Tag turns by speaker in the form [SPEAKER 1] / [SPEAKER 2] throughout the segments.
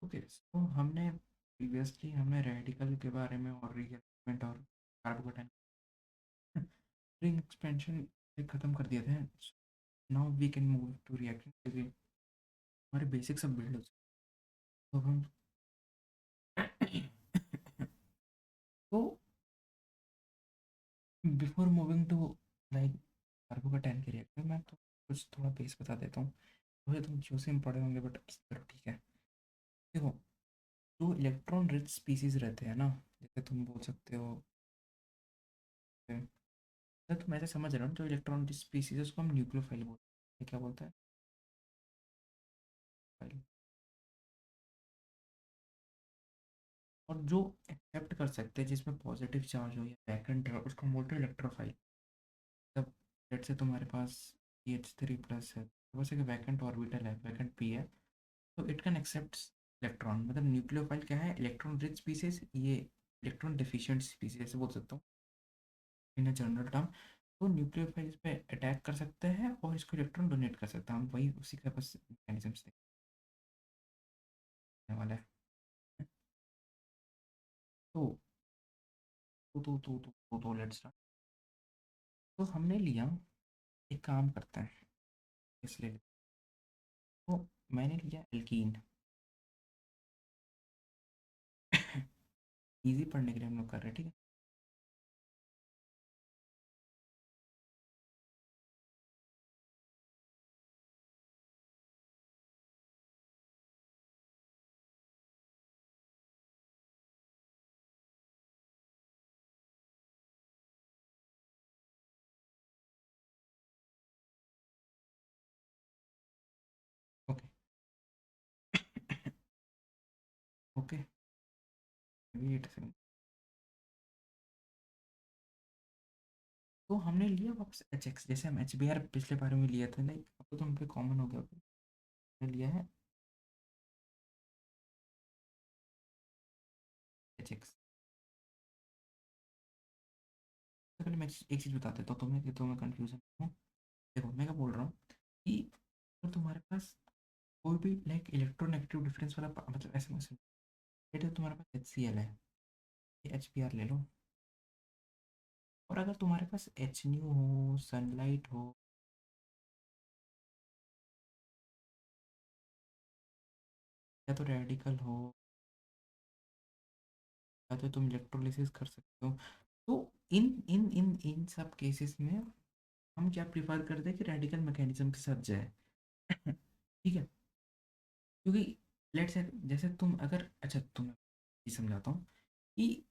[SPEAKER 1] Okay, तो हमने previously हमने रेडिकल के बारे में और रीअरेंजमेंट और कार्बोकेटाइन रिंग एक्सपेंशन खत्म कर दिए थे। Now we can move to reaction, क्योंकि हमारे बेसिक सब बिल्ड हो चुके हैं। तो हम तो before moving to like carbocation के रिएक्टर, मैं तो कुछ थोड़ा बेस बता देता हूँ। मुझे तुम जो से पढ़े होंगे, बट चलो ठीक है। देखो, जो इलेक्ट्रॉन रिच स्पीसीज रहते हैं ना, जैसे तुम बोल सकते हो, तो तुम ऐसे समझ रहे हो, जो इलेक्ट्रॉन रिच स्पीसीज है उसको हम न्यूक्लियोफाइल बोलते हैं। क्या बोलते हैं? फाइल। और जो एक्सेप्ट कर सकते हैं, जिसमें पॉजिटिव चार्ज हो या वैकेंट है, उसको हम बोलते हैं इलेक्ट्रोफाइल। तब लेट से तुम्हारे पास CH3+ है, तो बस एक वैकेंट ऑर्बिटल है, वैकेंट पी है, तो इट कैन एक्सेप्ट इलेक्ट्रॉन। मतलब न्यूक्लियोफाइल क्या है? इलेक्ट्रॉन रिच स्पीसीज, ये इलेक्ट्रॉन डिफिशिएंट स्पीसीज ऐसे बोल सकता हूँ इन अ जनरल टर्म। तो न्यूक्लियोफाइल इस पे अटैक कर सकते हैं और इसको इलेक्ट्रॉन डोनेट कर सकते हैं। हम वही उसी का बस मैकेनिज्म्स देखने वाला है। तो लेट्स स्टार्ट। तो हमने लिया, एक काम करते हैं, इसलिए तो मैंने लिया एल्कीन। इजी पढ़ने के लिए हम लोग कर रहे हैं, ठीक है। ओके। Okay, wait second. तो हमने लिया वापस HX, जैसे हम HBr पिछले बारे में लिया था, लाइक अब तो हम पे कॉमन हो गया। हमने लिया है HX। तो पहले मैं एक चीज़ बता देता हूँ तुम्हें, कि तुम्हें कन्फ्यूजन हो। देखो, मैं क्या बोल रहा हूँ कि अगर तुम्हारे पास कोई भी लाइक इलेक्ट्रोनेगेटिव डिफरेंस वाला मतलब ऐसे में तो तुम्हारे पास HCl है, ये HBr ले लो। और अगर तुम्हारे पास HNu हो, सनलाइट हो, या तो रेडिकल हो, या तो तुम इलेक्ट्रोलिसिस कर सकते हो, तो इन इन इन इन सब केसेस में हम क्या प्रिफर करते हैं कि रेडिकल मैकेनिज्म के साथ जाए। ठीक है, क्योंकि लेट्स से जैसे तुम अगर, अच्छा तुम ये समझाता हूँ कि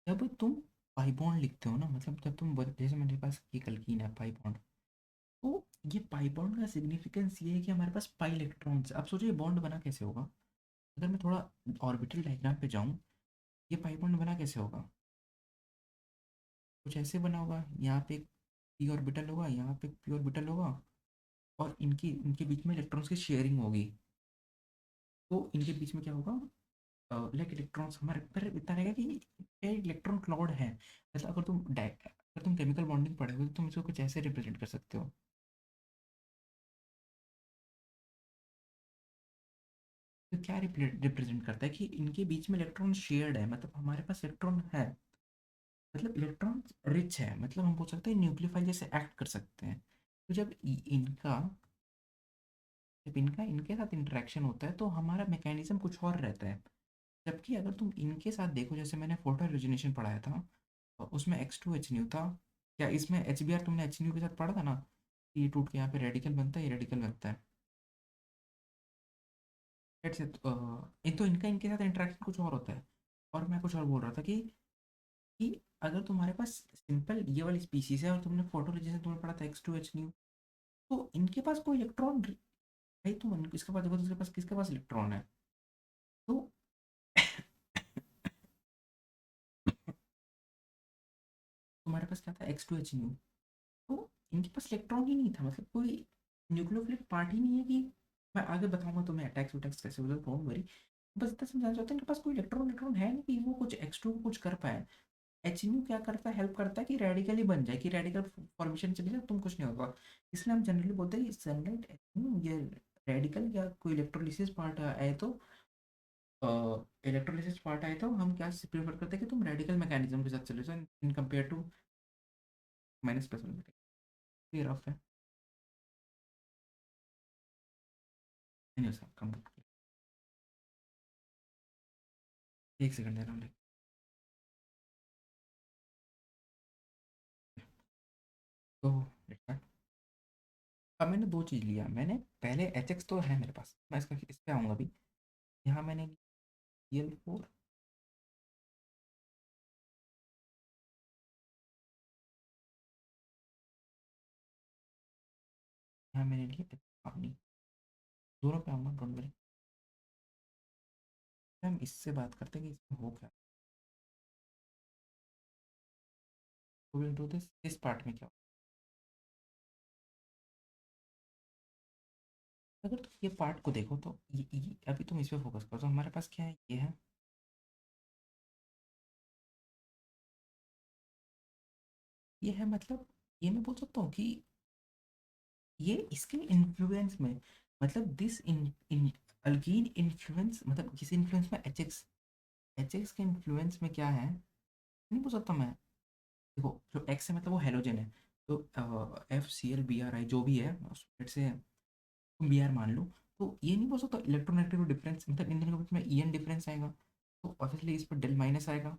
[SPEAKER 1] जब तुम पाई बॉन्ड लिखते हो ना, मतलब जब तुम जैसे मेरे पास ये कल्कीन है पाई बॉन्ड, तो ये पाई बॉन्ड का सिग्निफिकेंस ये है कि हमारे पास पाई इलेक्ट्रॉन्स। अब सोचो ये बॉन्ड बना कैसे होगा? अगर मैं थोड़ा ऑर्बिटल डायग्राम पे जाऊँ, ये पाई बॉन्ड बना कैसे होगा? कुछ ऐसे बना होगा, यहाँ पे एक पी ऑर्बिटल होगा, यहाँ पे एक पी ऑर्बिटल होगा, और इनकी इनके बीच में इलेक्ट्रॉन्स की शेयरिंग होगी। तो इनके बीच में क्या होगा? लाइक इलेक्ट्रॉन्स हमारे पर इतना रहेगा कि ये इलेक्ट्रॉन क्लाउड है। मतलब अगर तुम केमिकल बॉन्डिंग पढ़े हो तो तुम इसको कुछ ऐसे रिप्रेजेंट कर सकते हो। तो क्या रिप्रेजेंट करता है कि इनके बीच में इलेक्ट्रॉन शेयर्ड है, मतलब हमारे पास इलेक्ट्रॉन है, मतलब इलेक्ट्रॉन रिच है, मतलब हम बोल सकते हैं न्यूक्लियोफाइल जैसे एक्ट कर सकते हैं। तो जब इनका इनके साथ इंटरेक्शन होता है तो हमारा मैकेनिज्म कुछ और रहता है। जबकि अगर तुम इनके साथ देखो, जैसे मैंने फोटो रेजोनेशन पढ़ाया था, तो उसमें X2H था। क्या इसमें HBr तुमने HNu के साथ पढ़ा था ना, कि ये टूट के यहाँ पे रेडिकल बनता है, ये रेडिकल बनता है। That's it। तो इनका इनके साथ इंटरेक्शन कुछ और होता है। और मैं कुछ और बोल रहा था कि अगर तुम्हारे पास सिंपल ये वाली स्पीसीज है और तुमने फोटो रेजिस्टेंस तुमने पढ़ा था X2H, तो इनके पास कोई इलेक्ट्रॉन भाई, तुम इसके पास देखो, दूसरे पास किसके पास इलेक्ट्रॉन है? तो तुम्हारे पास क्या था? X2H। तो इनके पास इलेक्ट्रॉन ही नहीं था, मतलब कोई न्यूक्लियोफिलिक पार्ट ही नहीं है कि मैं आगे बताऊंगा तुम्हें अटैक्स वटैक्स कैसे होता है, डोंट वरी। बस इतना समझाना चाहता हूँ, इनके पास कोई इलेक्ट्रॉन इलेक्ट्रॉन है नहीं कि वो कुछ X2 को कुछ कर पाए। HNu क्या करता है? हेल्प करता है कि रेडिकल ही बन जाए, कि रेडिकल फॉर्मेशन चली जाए, तुम कुछ नहीं होगा। इसलिए हम जनरली बोलते हैं कि सनलाइट HNu ये रेडिकल या कोई इलेक्ट्रोलिसिस पार्ट है तो इलेक्ट्रोलिसिस पार्ट आए तो हम क्या प्रेफर करते हैं कि तुम रेडिकल मैकेनिज्म के साथ चले जाओ in compare to minus plus one. ये रफ है। नहीं हो सकता कम। एक सेकंड दे रहा हूँ। तो अब मैंने दो चीज़ लिया। मैंने पहले एच एक्स तो है मेरे पास, मैं इसका इस पे आऊँगा अभी। यहाँ मैंने एल फोर, यहाँ मैंने लिया अपनी, दोनों पे आऊँगा डोंट वरी। हम इससे बात करते हैं कि इसमें हो क्या। विल डू दिस इस पार्ट में क्या होगा? अगर तुम ये पार्ट को देखो तो अभी तुम इस पे फोकस करो तो हमारे पास क्या है, ये है, ये है मतलब ये मैं बोल सकता हूँ कि ये इसके इन्फ्लुएंस में, मतलब this in in alkyne influence, मतलब किसी इन्फ्लुएंस में एच एक्स के इन्फ्लुएंस में क्या है नहीं बोल सकता मैं। देखो जो एक्स है मतलब वो हेलोजन है, तो F C L B R I जो भी है उसमें से तुम बी आर मान लो। तो ये नहीं बोल सकता इलेक्ट्रोनेगेटिव डिफरेंस, मतलब इन दोनों के बीच में ई एन डिफरेंस आएगा, तो ऑब्वियसली इस पर डेल माइनस आएगा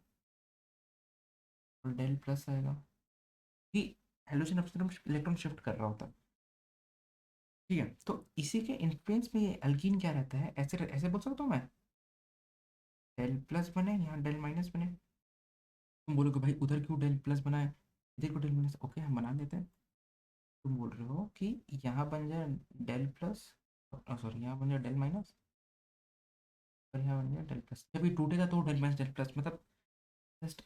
[SPEAKER 1] और डेल प्लस आएगा कि हेलोजन अपने इलेक्ट्रॉन शिफ्ट कर रहा होता है। ठीक है, तो इसी के इन्फ्लुएंस में ये अल्कीन क्या रहता है, ऐसे ऐसे बोल सकता हूँ मैं, डेल प्लस बने यहाँ डेल माइनस बने। तुम बोलोगे भाई उधर क्यों डेल प्लस बना है, इधर क्यों डेल माइनस, ओके हम बना देते हैं। तुम बोल रहे हो कि यहाँ बन जाए डेल प्लस, सॉरी यहाँ बन जाए डेल माइनस, और यहाँ बन जाए डेल प्लस, जब ये टूटेगा तो डेल माइनस डेल प्लस, मतलब just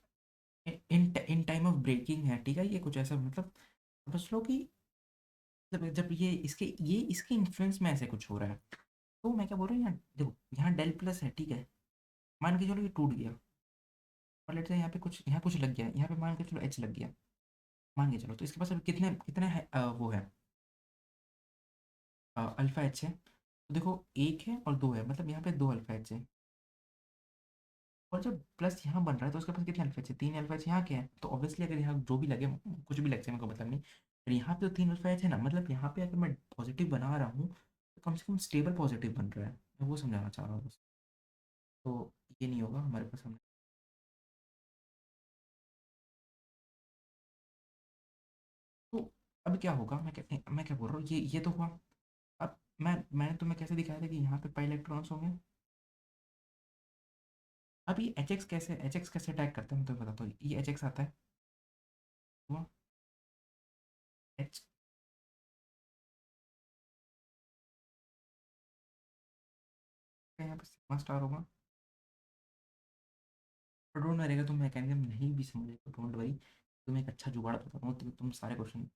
[SPEAKER 1] in in time of breaking है, ठीक है, ये कुछ ऐसा मतलब समझ लो कि जब ये इसके इन्फ्लुएंस में ऐसे कुछ हो रहा है। तो मैं क्या बोल रहा हूँ, यहाँ देखो यहाँ डेल प्लस है, ठीक है, मान के चलो ये टूट गया और लेट से यहाँ कुछ लग गया, यहाँ पे मान के चलो एच लग गया, मान के चलो, तो इसके पास अभी कितने कितने है, वो है अल्फा एच है, तो देखो एक है और दो है, मतलब यहाँ पे दो अल्फा एच है। और जब प्लस यहाँ बन रहा है तो उसके पास कितने अल्फा एच है, तीन अल्फा एच यहाँ के हैं, तो ऑब्वियसली अगर यहाँ जो भी लगे कुछ भी लग जाए मेरे को मतलब नहीं, पर यहाँ पे तो तीन अल्फा एच है ना, मतलब यहाँ पे अगर मैं पॉजिटिव बना रहा हूँ तो कम से कम स्टेबल पॉजिटिव बन रहा है, मैं वो समझाना चाह रहा हूँ बस। तो ये नहीं होगा हमारे पास हमने। तो अब क्या होगा, मैं क्या बोल रहा हूँ, ये तो हुआ। अब मैंने तुम्हें कैसे दिखाया था कि यहाँ पे पाई इलेक्ट्रॉन्स होंगे। अब ये एच एक्स कैसे अटैक करता है मैं तुम्हें बताता हूँ, ये एच एक्स आता है, हुआ एच का यहाँ पे सिग्मा स्टार होगा, और डोंट वरी अगर तुम मैकेनिज्म नहीं भी समझे तो डोंट वरी, तुम्हें एक अच्छा जुगाड़ बताऊंगा तो तुम सारे क्वेश्चन।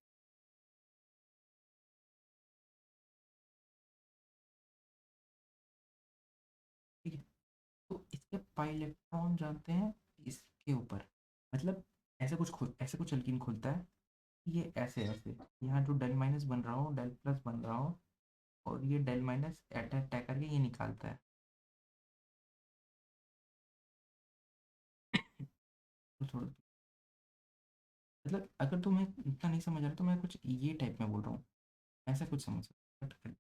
[SPEAKER 1] ठीक है, तो इसके पाई इलेक्ट्रॉन जानते हैं इसके ऊपर, मतलब ऐसे कुछ अल्कीन खुलता है, ये ऐसे ऐसे यहाँ जो डेल माइनस बन रहा हो डेल प्लस बन रहा हो, और ये डेल माइनस अटैक अटैक करके ये निकालता है। तो छोड़ो, मतलब अगर तुम्हें इतना नहीं समझ आ रहा तो मैं कुछ ये टाइप में बोल रहा हूँ, ऐसा कुछ समझ सकते।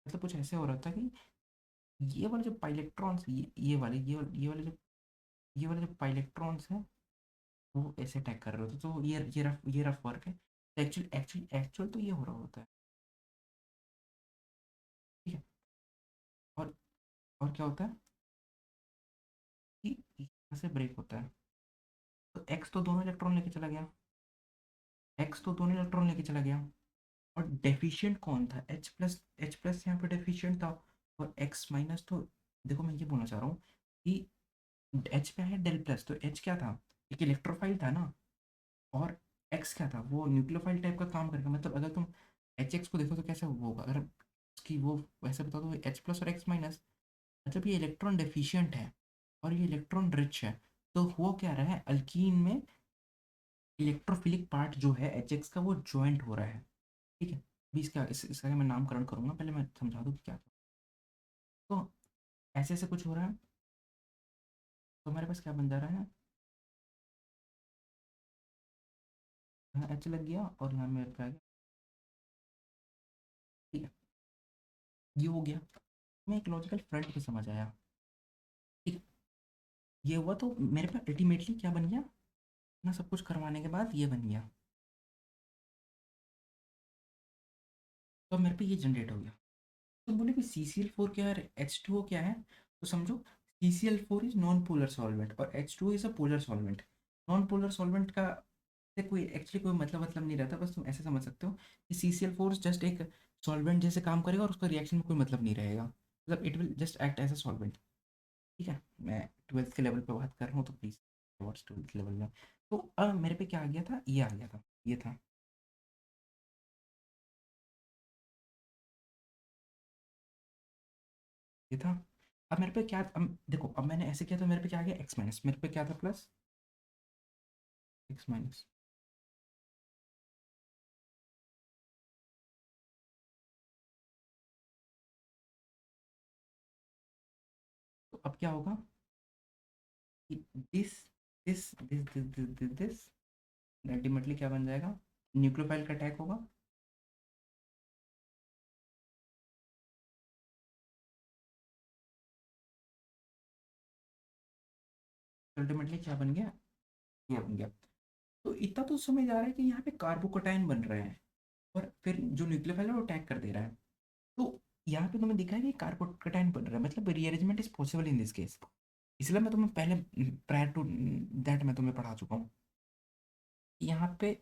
[SPEAKER 1] मतलब कुछ ऐसे हो रहा था कि ये वाले जो पाइलेक्ट्रॉन्स, ये वाले जो पाइलेक्ट्रॉन्स हैं वो ऐसे अटैक कर रहे होते, तो ये रफ वर्क है। एक्चुअल तो ये हो रहा होता है। ठीक है, और और क्या होता है कि यहाँ से ब्रेक होता है, तो एक्स तो दोनों इलेक्ट्रॉन लेके चला गया, एक्स तो दोनों इलेक्ट्रॉन लेके चला गया, और डेफिशिएंट कौन था, एच प्लस यहाँ पे डेफिशिएंट था, और एक्स माइनस तो, देखो मैं ये बोलना चाह रहा हूँ कि एच पे है डेल प्लस, तो एच क्या था, एक इलेक्ट्रोफाइल था ना, और एक्स क्या था, वो न्यूक्लियोफाइल टाइप का काम करेगा, मतलब अगर तुम एच एक्स को देखो तो कैसे वो होगा, अगर उसकी वो वैसे बता दो एच प्लस और एक्स माइनस, मतलब ये इलेक्ट्रॉन डेफिशिएंट है और ये इलेक्ट्रॉन रिच है, तो वो क्या रहा है अल्कीन में, इलेक्ट्रोफिलिक पार्ट जो है एच एक्स का वो ज्वाइंट हो रहा है। ठीक है, अभी इसका मैं नामकरण करूंगा, पहले मैं समझा दूँ कि क्या था। तो ऐसे ऐसे कुछ हो रहा है, तो हमारे पास क्या बन जा रहा है, यहाँ एच लग गया और यहाँ मेरे पे आ गया। ठीक है, ये हो गया, मैं एक लॉजिकल फ्रंट पे समझ आया। ठीक, ये हुआ तो मेरे पे अल्टीमेटली क्या बन गया ना, सब कुछ करवाने के बाद ये बन गया, तो मेरे पे ये जनरेट हो गया। तो बोले कि CCl4 क्या है, H2O क्या है, तो समझो CCl4 is non polar solvent और H2O is a polar solvent. Non polar solvent का से कोई एक्चुअली कोई मतलब नहीं रहता, बस तुम ऐसे समझ सकते हो कि CCl4 जस्ट एक सॉल्वेंट जैसे काम करेगा और उसका रिएक्शन में कोई मतलब नहीं रहेगा, मतलब it will just act as a solvent. ठीक है, मैं ट्वेल्थ के लेवल पे बात कर रहा हूँ, तो प्लीज़ व्हाट्स ट्वेल्थ लेवल में। तो अब मेरे पे क्या आ गया था, ये आ गया था, ये था, ये था। अब मेरे पे क्या, अब देखो, अब मैंने ऐसे किया तो मेरे पे क्या आ गया, एक्स माइनस, मेरे पे क्या था, प्लस एक्स माइनस। तो अब क्या होगा कि दिस अल्टीमेटली क्या बन जाएगा, न्यूक्लियोफाइल का अटैक होगा। अल्टीमेटली क्या बन गया, ये बन गया। तो इतना तो समझ आ रहा है कि यहाँ पे कार्बोकटायन बन रहे हैं और फिर जो न्यूक्लियोफाइल है वो अटैक कर दे रहा है। तो यहाँ पे तुम्हें दिखा है कि कार्बोकटायन बन रहा है, मतलब rearrangement is possible in this case. इसलिए मैं तुम्हें पहले प्रायर टू दैट मैं तुम्हें पढ़ा चुका हूँ। यहाँ पे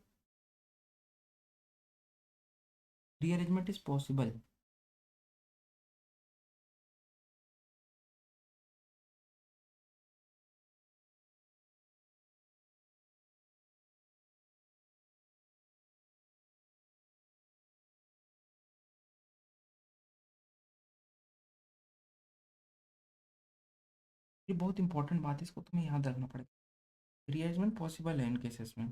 [SPEAKER 1] रीअरेंजमेंट इज पॉसिबल। ये बहुत इंपॉर्टेंट बात है, इसको तुम्हें याद रखना पड़ेगा। रीअरेंजमेंट पॉसिबल है इन केसेस में।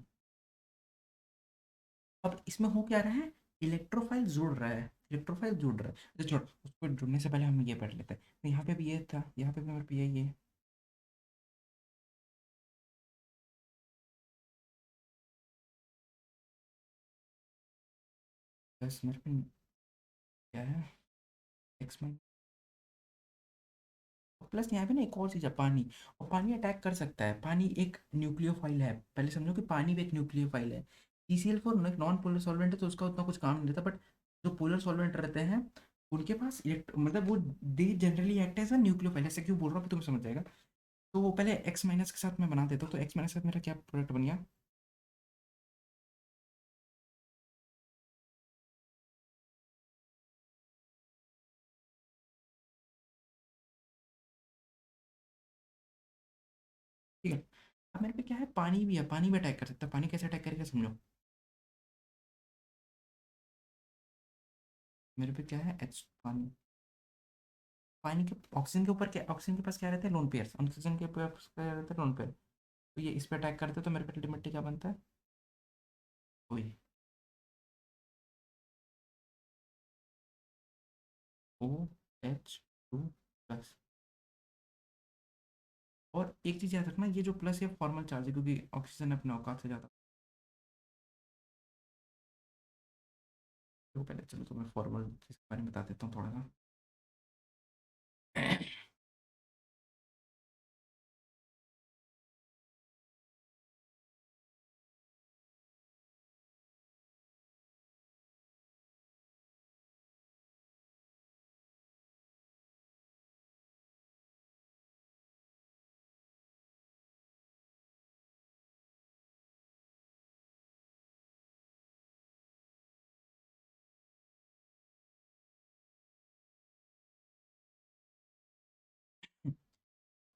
[SPEAKER 1] अब इसमें हो क्या रहा है, इलेक्ट्रोफाइल जुड़ रहा है, इलेक्ट्रोफाइल जुड़ रहा है, तो छोड़, उसको जुड़ने से पहले हम ये पढ़ लेते हैं। तो यहाँ पे भी ये था, यहाँ पे भी मेरे पे यही है, बस मेरे पे क्या है, एक्स में प्लस यहाँ पे ना एक और चीज़ है, पानी। और पानी अटैक कर सकता है, पानी एक न्यूक्लियोफाइल है, पहले समझो कि पानी भी एक न्यूक्लियोफाइल है। CCl4 नॉन पोलर सॉल्वेंट है तो उसका उतना कुछ काम नहीं रहता, बट जो पोलर सॉल्वेंट रहते हैं उनके पास मतलब वो they generally act as a nucleophile. ऐसे क्यों बोल रहा हूँ कि तुम्हें समझ जाएगा। तो वो पहले एक्स माइनस के साथ मैं बना देता हूँ, तो एक्स माइनस के साथ मेरा क्या प्रोडक्ट बन गया, ठीक है। अब मेरे पे क्या है, पानी भी है, पानी भी अटैक कर सकता है। पानी कैसे अटैक करेगा समझो, मेरे पे क्या है, एच पानी, पानी के ऑक्सीजन के ऊपर क्या, ऑक्सीजन के पास क्या रहता है, लोन पेयर, ऑक्सीजन के पास क्या रहता है, लोन पेयर। तो ये इस पे अटैक करते हैं तो मेरे पे अल्टीमेटली क्या बनता है, वही OH2 प्लस। और एक चीज़ याद रखना, ये जो प्लस ये फॉर्मल चार्ज है क्योंकि ऑक्सीजन अपने औकात से ज़्यादा। तो पहले चलो तो मैं फॉर्मल चीज़ के बारे में बता देता हूँ थोड़ा सा।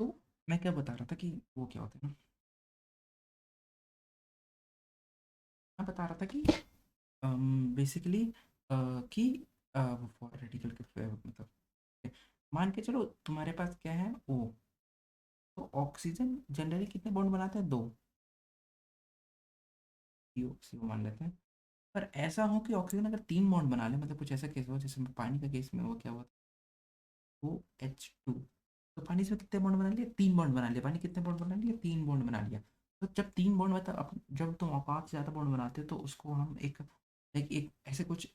[SPEAKER 1] तो मैं क्या बता रहा था कि वो क्या होता है ना, मैं बता रहा था कि बेसिकली कि फॉर रेडिकल के मतलब मान के चलो तुम्हारे पास क्या है ओ, तो ऑक्सीजन जनरली कितने बॉन्ड बनाते हैं, दो, CO मान लेते हैं। पर ऐसा हो कि ऑक्सीजन अगर तीन बॉन्ड बना ले, मतलब कुछ ऐसा केस हो जैसे पानी का केस में वो क्या हुआ, O H2, पानी से कितने बॉन्ड बना लिए, 3 बॉन्ड बना लिया, पानी कितने बॉन्ड बना लिया, 3 बॉन्ड बना लिया। तो जब 3 बॉन्ड मतलब जब तुम औकात से ज़्यादा बॉन्ड बनाते हो तो उसको हम एक ऐसे कुछ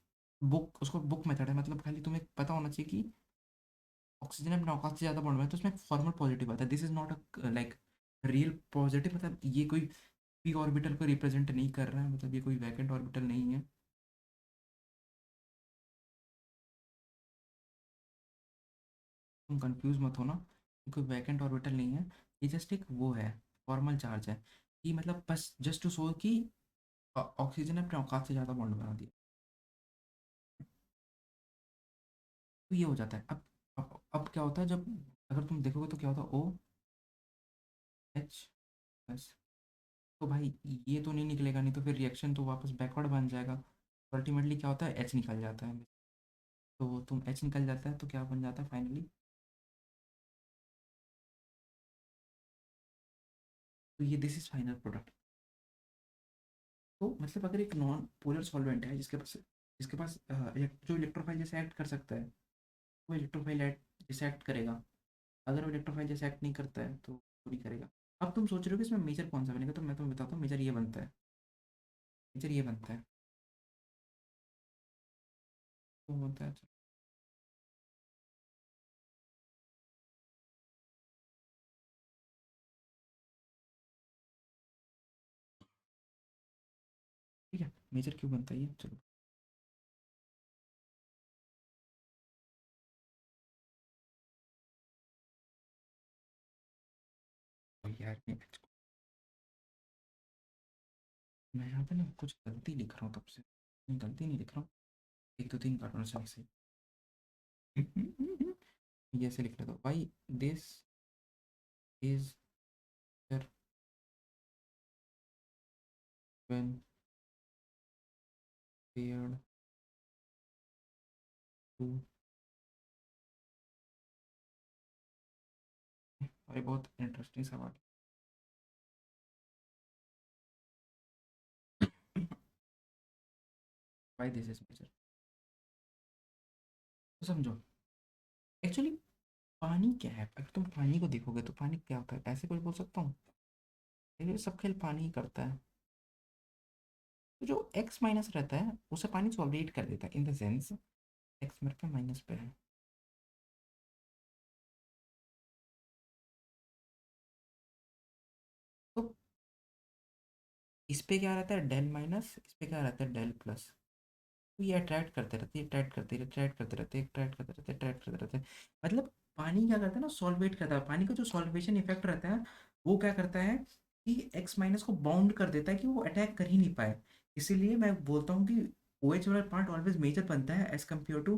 [SPEAKER 1] बुक, उसको बुक मेथड है, मतलब खाली तुम्हें पता होना चाहिए कि ऑक्सीजन अपने औकात से ज़्यादा बॉन्ड बनाए तो उसमें फॉर्मल पॉजिटिव आता है। This is not a like real positive, मतलब ये कोई पी ऑर्बिटल को रिप्रेजेंट नहीं कर रहा है, मतलब ये कोई वैकेंट ऑर्बिटल नहीं है। तुम कंफ्यूज मत हो ना, ये कोई वैकेंट ऑर्बिटल नहीं है, ये जस्ट एक वो है, फॉर्मल चार्ज है, कि मतलब बस जस्ट टू शो कि ऑक्सीजन ने अपने औकात से ज़्यादा बॉन्ड बना दिया। तो ये हो जाता है। अब क्या होता है, जब अगर तुम देखोगे तो क्या होता है, ओ एच प्लस, तो भाई ये तो नहीं निकलेगा, नहीं तो फिर रिएक्शन तो वापस बैकवर्ड बन जाएगा। तो अल्टीमेटली क्या होता है, एच निकल जाता है। तो तुम एच निकल जाता है तो क्या बन जाता है फाइनली, तो ये दिस इज फाइनल प्रोडक्ट। तो मतलब अगर एक नॉन पोलर सॉल्वेंट है जिसके पास जो इलेक्ट्रोफाइल जैसे एक्ट कर सकता है, वो इलेक्ट्रोफाइल जैसे एक्ट करेगा। अगर वो इलेक्ट्रोफाइल जैसे एक्ट नहीं करता है तो वो नहीं करेगा। अब तुम सोच रहे हो कि इसमें मेजर कौन सा बनेगा, तो मैं तुम्हें बताता हूँ, मेजर ये बनता है, मेजर ये बनता है। तो बनता है, अच्छा, ठीक है, मेजर क्यों बनता है ये, चलो। तो यार मैं यहाँ पे ना कुछ गलती लिख रहा हूँ तब से, नहीं गलती नहीं लिख रहा हूँ, एक दो तीन कार्टून से ऐसे ये ऐसे लिख लेता हूँ, भाई this is when paired to, अरे बहुत इंटरेस्टिंग सवाल है। भाई दिस इज मेजर, तो समझो एक्चुअली पानी क्या है। अगर तुम पानी को देखोगे तो पानी क्या होता है, ऐसे कुछ बोल सकता हूँ, ये सब खेल पानी ही करता है। तो जो एक्स माइनस रहता है उसे पानी सॉल्वेट कर देता है, इन द सेंस एक्स मेरे पे माइनस पे है। तो इस पे क्या रहता है, डेल माइनस, इस पे क्या रहता है, डेल प्लस। तो ये अट्रैक्ट करते रहते हैं, अट्रैक्ट करते रहते, अट्रैक्ट करते रहते, अट्रैक्ट करते रहते, अट्रैक्ट करते रहते हैं। मतलब पानी क्या करता है ना, सॉल्वेट करता है, पानी का जो सॉल्वेशन इफेक्ट रहता है वो क्या करता है कि एक्स माइनस को बाउंड कर देता है कि वो अटैक कर ही नहीं पाए। इसीलिए मैं बोलता हूँ कि ओ एच वाला पार्ट ऑलवेज मेजर बनता है as compared to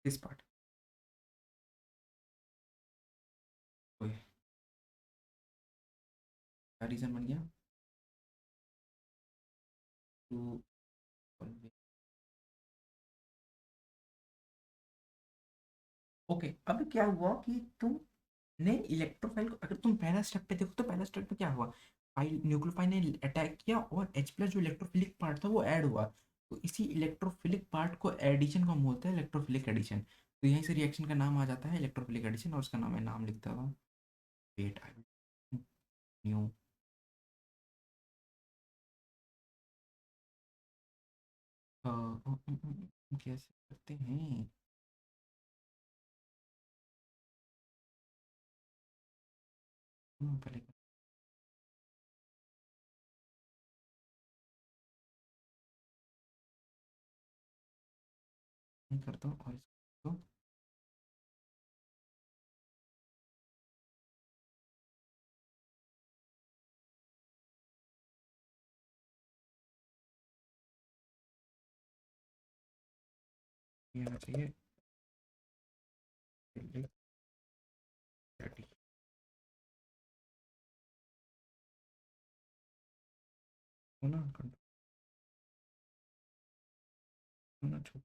[SPEAKER 1] this part. तो क्या रीजन बन गया, टू, ओके। अब क्या हुआ कि तुमने इलेक्ट्रोफाइल को, अगर तुम पहला स्टेप पे देखो तो पहला स्टेप में क्या हुआ, फाइल न्यूक्लियोफाइल ने अटैक किया और H प्लस जो इलेक्ट्रोफिलिक पार्ट था वो ऐड हुआ। तो इसी इलेक्ट्रोफिलिक पार्ट को एडिशन का बोलते हैं, इलेक्ट्रोफिलिक एडिशन। तो यहीं से रिएक्शन का नाम आ जाता है इलेक्ट्रोफिलिक एडिशन, और उसका नाम है, नाम लिखता हुआ, वेट आई न्यू, कैसे करते हैं, पहले नहीं करता हूँ और इसको, ये आना चाहिए, होना होना छोटा,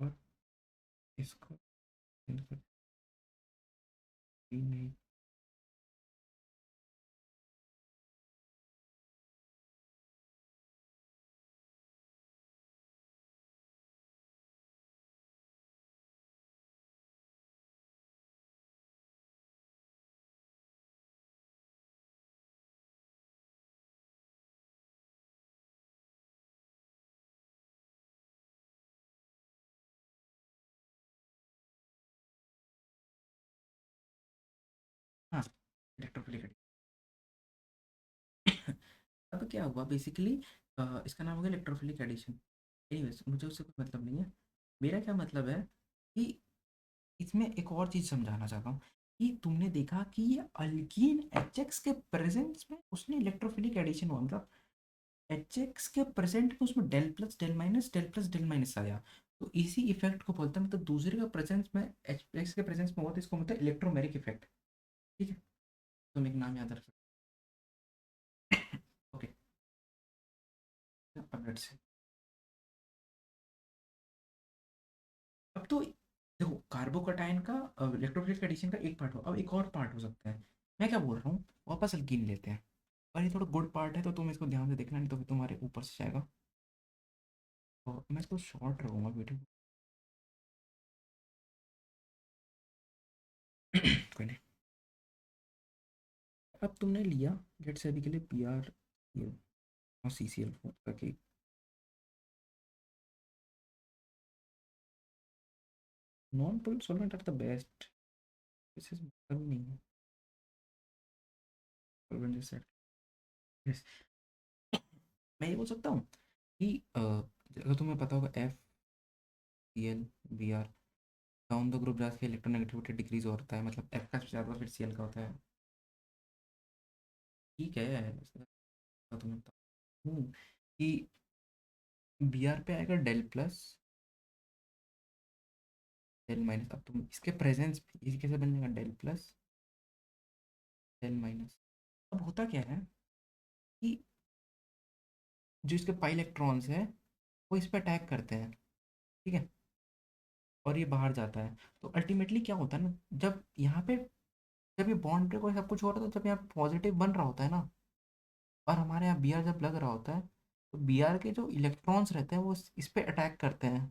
[SPEAKER 1] और इसको इनका नहीं, हाँ, इलेक्ट्रोफिलिक अब क्या हुआ बेसिकली, इसका नाम हो गया इलेक्ट्रोफिलिक एडिशन। एनीवेज, मुझे उससे कोई मतलब नहीं है। मेरा क्या मतलब है कि इसमें एक और चीज़ समझाना चाहता हूँ कि तुमने देखा कि ये अल्कीन एचएक्स के प्रेजेंस में उसने इलेक्ट्रोफिलिक एडिशन हुआ, मतलब एचएक्स के प्रेजेंट में उसमें डेल प्लस डेल माइनस आया। तो इसी इफेक्ट को बोलते हैं, मतलब दूसरे का प्रेजेंस में एचएक्स के प्रेजेंस में हुआ तो इसको मतलब इलेक्ट्रोमेरिक इफेक्ट। ठीक है, तुम एक नाम याद रख सकते। ओके, अब लेट्स से, अब तो देखो कार्बोकटायन का इलेक्ट्रोफिलिक एडिशन का एक पार्ट हो, अब एक और पार्ट हो सकता है। मैं क्या बोल रहा हूँ, वापस अल्कीन लेते हैं। और ये थोड़ा गुड पार्ट है तो तुम इसको ध्यान से देखना, नहीं तो फिर तुम्हारे ऊपर से जाएगा। और मैं इसको शॉर्ट रखूंगा वीडियो। कोई नहीं। अब तुमने लिया, लेट से अभी के लिए पी आर और सी सी एल फोर का cake. Non polar solvent are the best, this is मतलब नहीं है सॉल्वेंट जैसे। यस, मैं ये बोल सकता हूँ कि अगर तुम्हें पता होगा F C L B R, down the group जाके इलेक्ट्रोनेगेटिविटी डिक्रीज होता है, मतलब एफ का ज़्यादा फिर सी एल का होता है। ठीक है, ऐसा तो तुम्हें पता हूँ कि बी आर पे आएगा डेल प्लस डेल माइनस। अब तुम इसके प्रेजेंस इसी कैसे बन जाएगा, डेल प्लस डेल माइनस। अब होता क्या है कि जो इसके पाई इलेक्ट्रॉन्स है वो इस पर अटैक करते हैं। ठीक है, और ये बाहर जाता है। तो अल्टीमेटली क्या होता है ना, जब यहाँ पे, जब ये बॉन्ड ब्रेक और सब कुछ हो रहा था, जब यहाँ पॉजिटिव बन रहा होता है ना, और हमारे यहाँ बी आर जब लग रहा होता है, तो बी आर के जो इलेक्ट्रॉन्स रहते हैं वो इस पे अटैक करते हैं।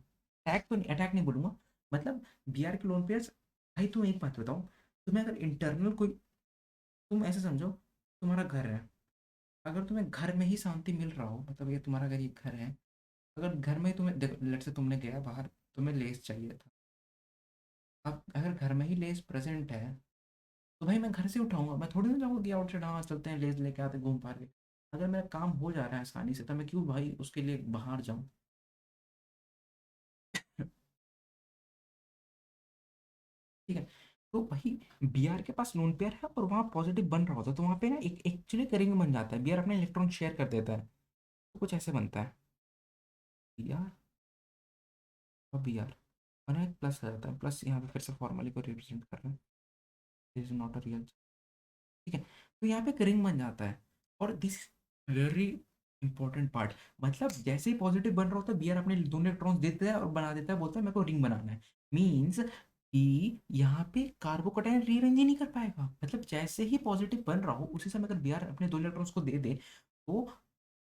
[SPEAKER 1] अटैक तो नहीं, अटैक नहीं बोलूँगा, मतलब बी आर के लोन पेयर्स। भाई तुम एक बात बताओ, तुम्हें अगर इंटरनल कोई, तुम ऐसे समझो, तुम्हारा घर है, अगर तुम्हें घर में ही शांति मिल रहा हो, मतलब ये तुम्हारा अगर ये घर है, अगर घर में ही तुम्हें देखो, लेट से तुमने गया बाहर, तुम्हें लेस चाहिए था, अब अगर घर में ही लेस प्रेजेंट है, तो भाई मैं घर से उठाऊंगा, मैं थोड़ी ना जाऊँगा कि आउटसाइड हाँ चलते हैं लेस लेके आते घूम पार के। अगर मेरा काम हो जा रहा है आसानी से तो मैं क्यों भाई उसके लिए बाहर जाऊँ। ठीक है, तो भाई बी आर के पास लोन पेयर है और वहाँ पॉजिटिव बन रहा होता है, तो वहाँ पे ना एक एक्चुअली करिंग बन जाता है, बी आर अपने इलेक्ट्रॉन शेयर कर देता है। तो कुछ ऐसे बनता है, बी आर और बी आर, और एक प्लस आ जाता है, प्लस यहाँ पे फिर से फॉर्मली को रिप्रेजेंट कर रहे हैं, this is not a real. ठीक है, तो यहाँ पे एक रिंग बन जाता है। और दिस वेरी इंपॉर्टेंट पार्ट, मतलब जैसे ही पॉजिटिव बन रहा होता है बी आर अपने दोनों इलेक्ट्रॉन्स देता है और बना देता है, बोलता है मेरे को रिंग बनाना है। मीन्स कि यहाँ पे कार्बोकटाइन रीअरेंज ही नहीं कर पाएगा, मतलब जैसे ही पॉजिटिव बन रहा हो उसी समय अगर बी आर अपने दो इलेक्ट्रॉन्स को दे दे, तो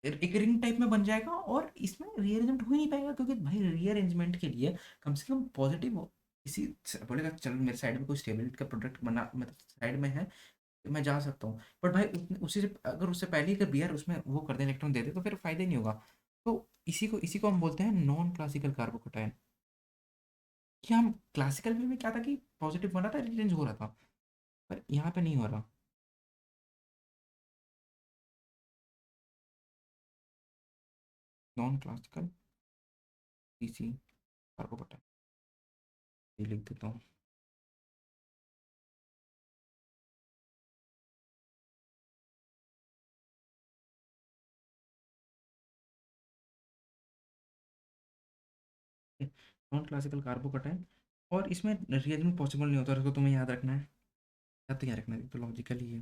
[SPEAKER 1] एक रिंग टाइप में बन जाएगा और इसमें रीअरेंजमेंट हो ही नहीं पाएगा, क्योंकि भाई रीअरेंजमेंट के लिए कम से कम पॉजिटिव इसी बोलेगा चलो मेरे साइड में कोई स्टेबिलिटी का प्रोडक्ट बना, मतलब साइड में है, मैं जा सकता हूँ। बट भाई उसी से अगर उससे पहले ही अगर बी आर उसमें वो कर दे, इलेक्ट्रॉन दे दे, तो फिर फायदा ही नहीं होगा। तो इसी को हम बोलते हैं नॉन क्लासिकल कार्बोकटायन। कि हम क्लासिकल वे में क्या था कि पॉजिटिव बन रहा था, रिलीज हो रहा था, पर यहाँ पे नहीं हो रहा। नॉन क्लासिकल सी कार्बोकटायन, ये लिख देता हूँ। नॉन क्लासिकल कार्बोकटायन, और इसमें रिएजमेंट पॉसिबल नहीं होता, उसको तुम्हें याद रखना है। याद तो क्या रखना है, तो लॉजिकल ही है।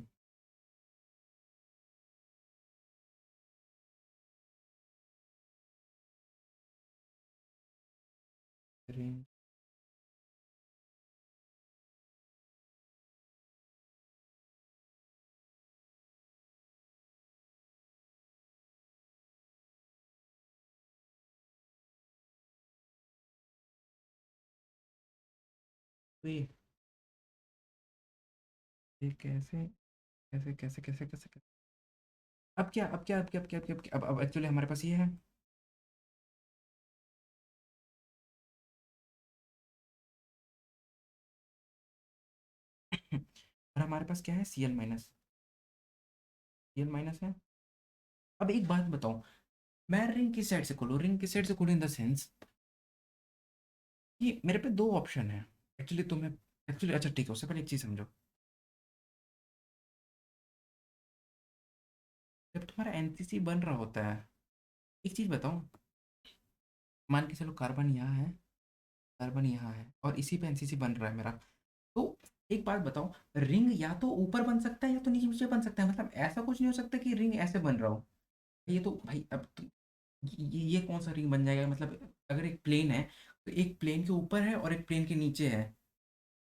[SPEAKER 1] तो ये कैसे कैसे कैसे कैसे कैसे कैसे? अब क्या, अब क्या, अब क्या, अब क्या, अब क्या, अब एक्चुअली हमारे पास ये है। और हमारे पास क्या है, Cl-, Cl- है। अब एक बात बताओ, मैं रिंग किस साइड से खोलूँ, रिंग किस साइड से खोलूँ इन द सेंस कि मेरे पे दो ऑप्शन है एक्चुअली। तुम्हें एक्चुअली अच्छा ठीक है, उससे पहले एक चीज़ समझो। जब तुम्हारा एनसीसी बन रहा होता है, एक चीज़ बताओ, मान के चलो कार्बन यहाँ है, कार्बन यहाँ है, और इसी पे एनसीसी बन रहा है मेरा। तो एक बात बताओ, रिंग या तो ऊपर बन सकता है या तो नीचे नीचे बन सकता है, मतलब ऐसा कुछ नहीं हो सकता कि रिंग ऐसे बन रहा हो। ये तो भाई अब ये कौन सा रिंग बन जाएगा, मतलब अगर एक प्लेन है तो एक प्लेन के ऊपर है और एक प्लेन के नीचे है,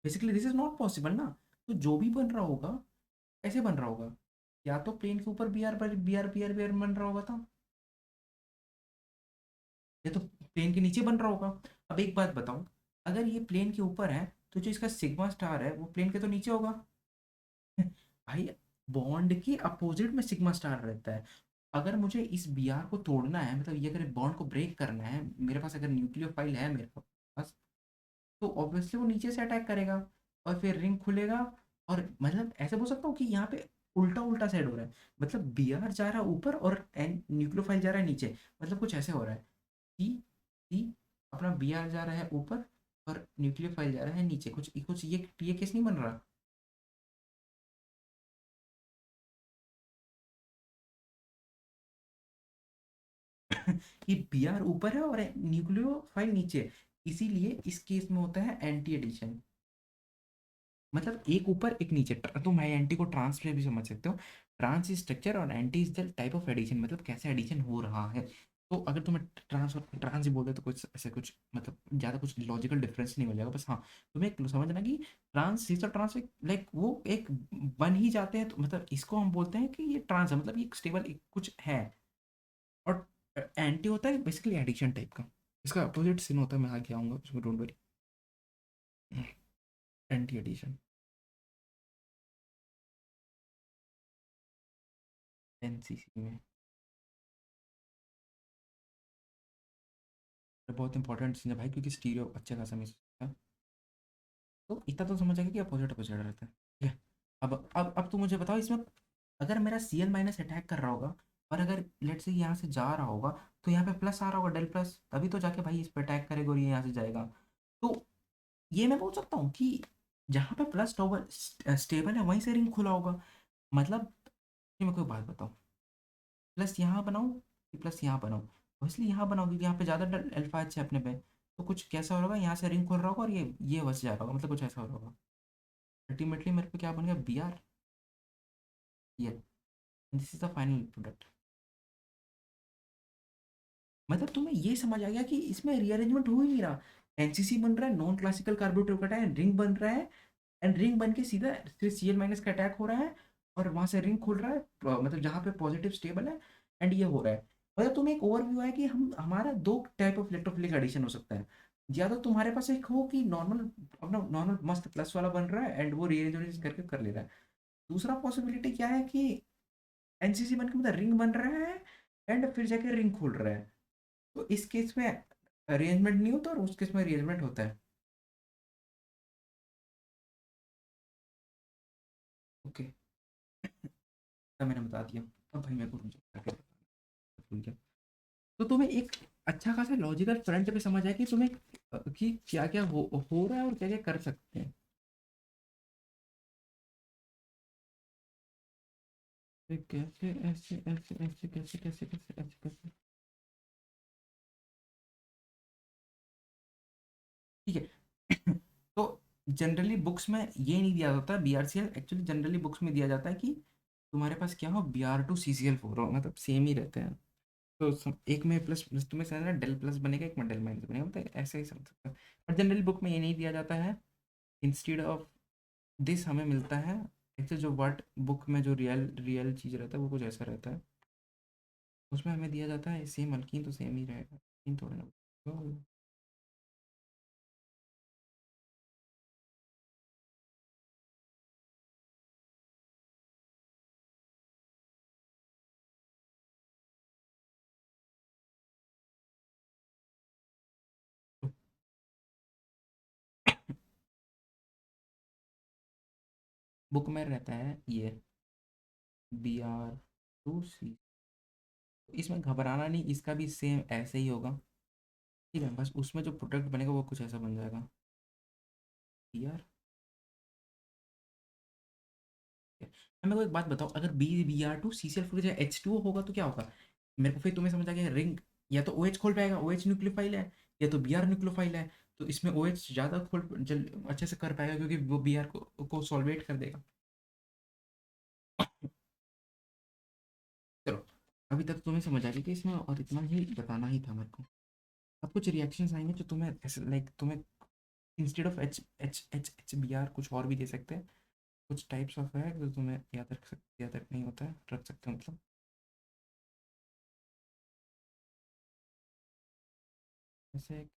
[SPEAKER 1] basically this is not possible ना। तो जो भी बन रहा होगा ऐसे बन रहा होगा, या तो प्लेन के ऊपर बी आर पर बी आर बन रहा होगा था, या तो प्लेन के नीचे बन रहा होगा। अब एक बात बताओ, अगर ये प्लेन के ऊपर है तो जो इसका सिग्मा स्टार है वो प्लेन के तो नीचे होगा। भाई बॉन्ड के अपोजिट में सिग्मा स्टार रहता है। अगर मुझे इस बी आर को तोड़ना है, मतलब ये अगर बॉन्ड को ब्रेक करना है, मेरे पास अगर न्यूक्लियोफाइल है मेरे पास, तो ऑब्वियसली वो नीचे से अटैक करेगा और फिर रिंग खुलेगा। और मतलब ऐसे बोल सकता हूँ कि यहाँ पे उल्टा उल्टा साइड हो रहा है, मतलब बी आर जा रहा है ऊपर और एन न्यूक्लियोफाइल जा रहा है नीचे, मतलब कुछ ऐसे हो रहा है कि अपना बी आर जा रहा है ऊपर और न्यूक्लियोफाइल जा रहा है नीचे, कुछ कुछ ये केस नहीं बन रहा। कि बी आर ऊपर है और न्यूक्लियोफाइल नीचे है। इसीलिए इस केस में होता है एंटी एडिशन, मतलब एक ऊपर एक नीचे। तुम एंटी को ट्रांस में भी समझ सकते हो, ट्रांस इज स्ट्रक्चर और anti is the type of addition, मतलब कैसे एडिशन हो रहा है। तो अगर तुम्हें ट्रांस और ट्रांस ही बोलते तो कुछ ऐसे कुछ मतलब ज़्यादा कुछ लॉजिकल डिफरेंस नहीं हो जाएगा, बस हाँ तुम्हें एक समझना कि ट्रांस इज और ट्रांस लाइक वो एक बन ही जाते हैं, तो मतलब इसको हम बोलते हैं कि ये ट्रांस है, मतलब ये स्टेबल कुछ है। और एंटी होता है बेसिकली एडिशन टाइप का, इसका अपोजिट सिन होता है, मैं आगे आऊँगा उसमें, don't worry. Anti addition NCC में बहुत इंपॉर्टेंट चीज़ है भाई, क्योंकि स्टीरियो अच्छे खासा मिस होता है। तो इतना तो समझ आएगा कि अपोजिट अपोजिट रहता है, ठीक है। अब तू मुझे बताओ इसमें, अगर मेरा Cl- अटैक कर रहा होगा और अगर लेट से यहाँ से जा रहा होगा, तो यहाँ पे प्लस आ रहा होगा, डेल प्लस, तभी तो जाके भाई इस पर अटैक करेगा और ये यहाँ से जाएगा। तो ये मैं बोल सकता हूँ कि जहाँ पे प्लस स्टेबल स्टेबल है वहीं से रिंग खुला होगा। मतलब ये मैं कोई बात बताऊँ, प्लस यहाँ बनाऊँ कि प्लस यहाँ बनाऊँ, ऑब्वियसली यहाँ बनाओ क्योंकि यहाँ पे ज़्यादा अल्फा अच्छा है अपने पे। तो कुछ कैसा हो रहा होगा, यहाँ से रिंग खुल रहा होगा और ये बच जा रहा होगा, मतलब कुछ ऐसा हो रहा होगा। अल्टीमेटली मेरे पे क्या बन गया, बी आर, ये this is the final product. मतलब तुम्हें ये समझ आ गया कि इसमें रीअरेंजमेंट हो ही नहीं रहा, एनसीसी बन रहा है, नॉन क्लासिकल कार्बोट्यूब रिंग बन रहा है, एंड रिंग बन के सीधा Cl- का अटैक हो रहा है और वहां से रिंग खुल रहा है, मतलब जहाँ पे पॉजिटिव स्टेबल है, एंड ये हो रहा है। मतलब तुम्हें एक ओवरव्यू है कि हम हमारा दो टाइप ऑफ इलेक्ट्रोफिलिक एडिशन हो सकता है। या तो तुम्हारे पास एक हो कि नॉर्मल अपना नॉर्मल मस्त प्लस वाला बन रहा है एंड वो रीअरेंज करके कर ले रहा है। दूसरा पॉसिबिलिटी क्या है कि एनसीसी बन के मतलब रिंग बन रहा है एंड फिर जाके रिंग खुल रहा है। तो इस केस में अरेंजमेंट नहीं होता और उस केस में अरेंजमेंट होता है। ओके, तो मैंने बता दिया। अब भाई मेरे को रुक जाओ, जाके भूल गया। तो तुम्हें एक अच्छा खासा लॉजिकल फ्रंट पे समझ आया कि तुम्हें कि क्या क्या हो रहा है और क्या क्या कर सकते हैं। तो कैसे ऐसे ऐसे ऐसे कैसे कैसे कैसे ऐसे कैसे, ठीक है। तो जनरली बुक्स में ये नहीं दिया जाता BrCl, एक्चुअली जनरली बुक्स में दिया जाता है कि तुम्हारे पास क्या हो, Br2 CCl4 हो, मतलब सेम ही रहते हैं। तो एक में प्लस तुम्हें समझ रहा डेल प्लस बनेगा, एक में डेल माइनस बनेगा, मतलब ऐसे ही समझ सकते हो। पर जनरली बुक में ये नहीं दिया जाता है। इंस्टीड ऑफ दिस हमें मिलता है एक्चुअली जो वर्ड बुक में जो रियल रियल चीज़ रहता है वो कुछ ऐसा रहता है, उसमें हमें दिया जाता है सेम अल्कीन, तो सेम ही रहेगा, अल्कीन थोड़ा ना। तो बुक में रहता है ये Br2C। इसमें घबराना नहीं, इसका भी सेम ऐसे ही होगा। ठीक है, बस उसमें जो प्रोडक्ट बनेगा वो कुछ ऐसा बन जाएगा। यार मेरे को एक बात बताओ, अगर Br2CCl4 की जगह H2O होगा तो क्या होगा? मेरे को फिर तुम्हें समझ आ गया, रिंग या तो OH खोल पाएगा, OH न्यूक्लियोफाइल है, या तो Br न्यूक्लियोफाइल है। तो इसमें OH ज़्यादा खोल जल अच्छे से कर पाएगा, क्योंकि वो Br को सॉल्वेट कर देगा। चलो, अभी तक तुम्हें समझ आ गया कि इसमें और इतना ही बताना ही था मेरे को। अब कुछ रिएक्शंस आएंगे जो तुम्हें ऐसे लाइक तुम्हें इंस्टेड ऑफ H Br कुछ और भी दे सकते हैं। कुछ टाइप्स ऑफ है जो तुम्हें याद रख नहीं होता है, रख सकते हो मतलब। जैसे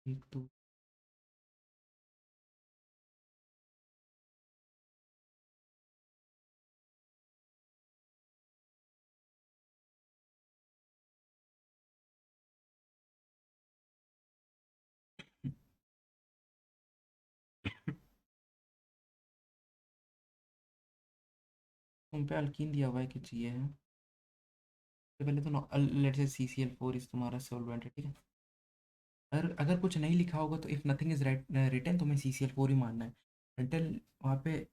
[SPEAKER 1] एक तो तुम पे अल्कीन दिया हुआ है कि चाहिए है। तो पहले तो लेट्स से CCl4 इस तुम्हारा सॉल्वेंट है, ठीक है। अगर अगर कुछ नहीं लिखा होगा तो इफ़ नथिंग इज रिटन तुम्हें CCl4 ही मानना है। अंटिल वहाँ पे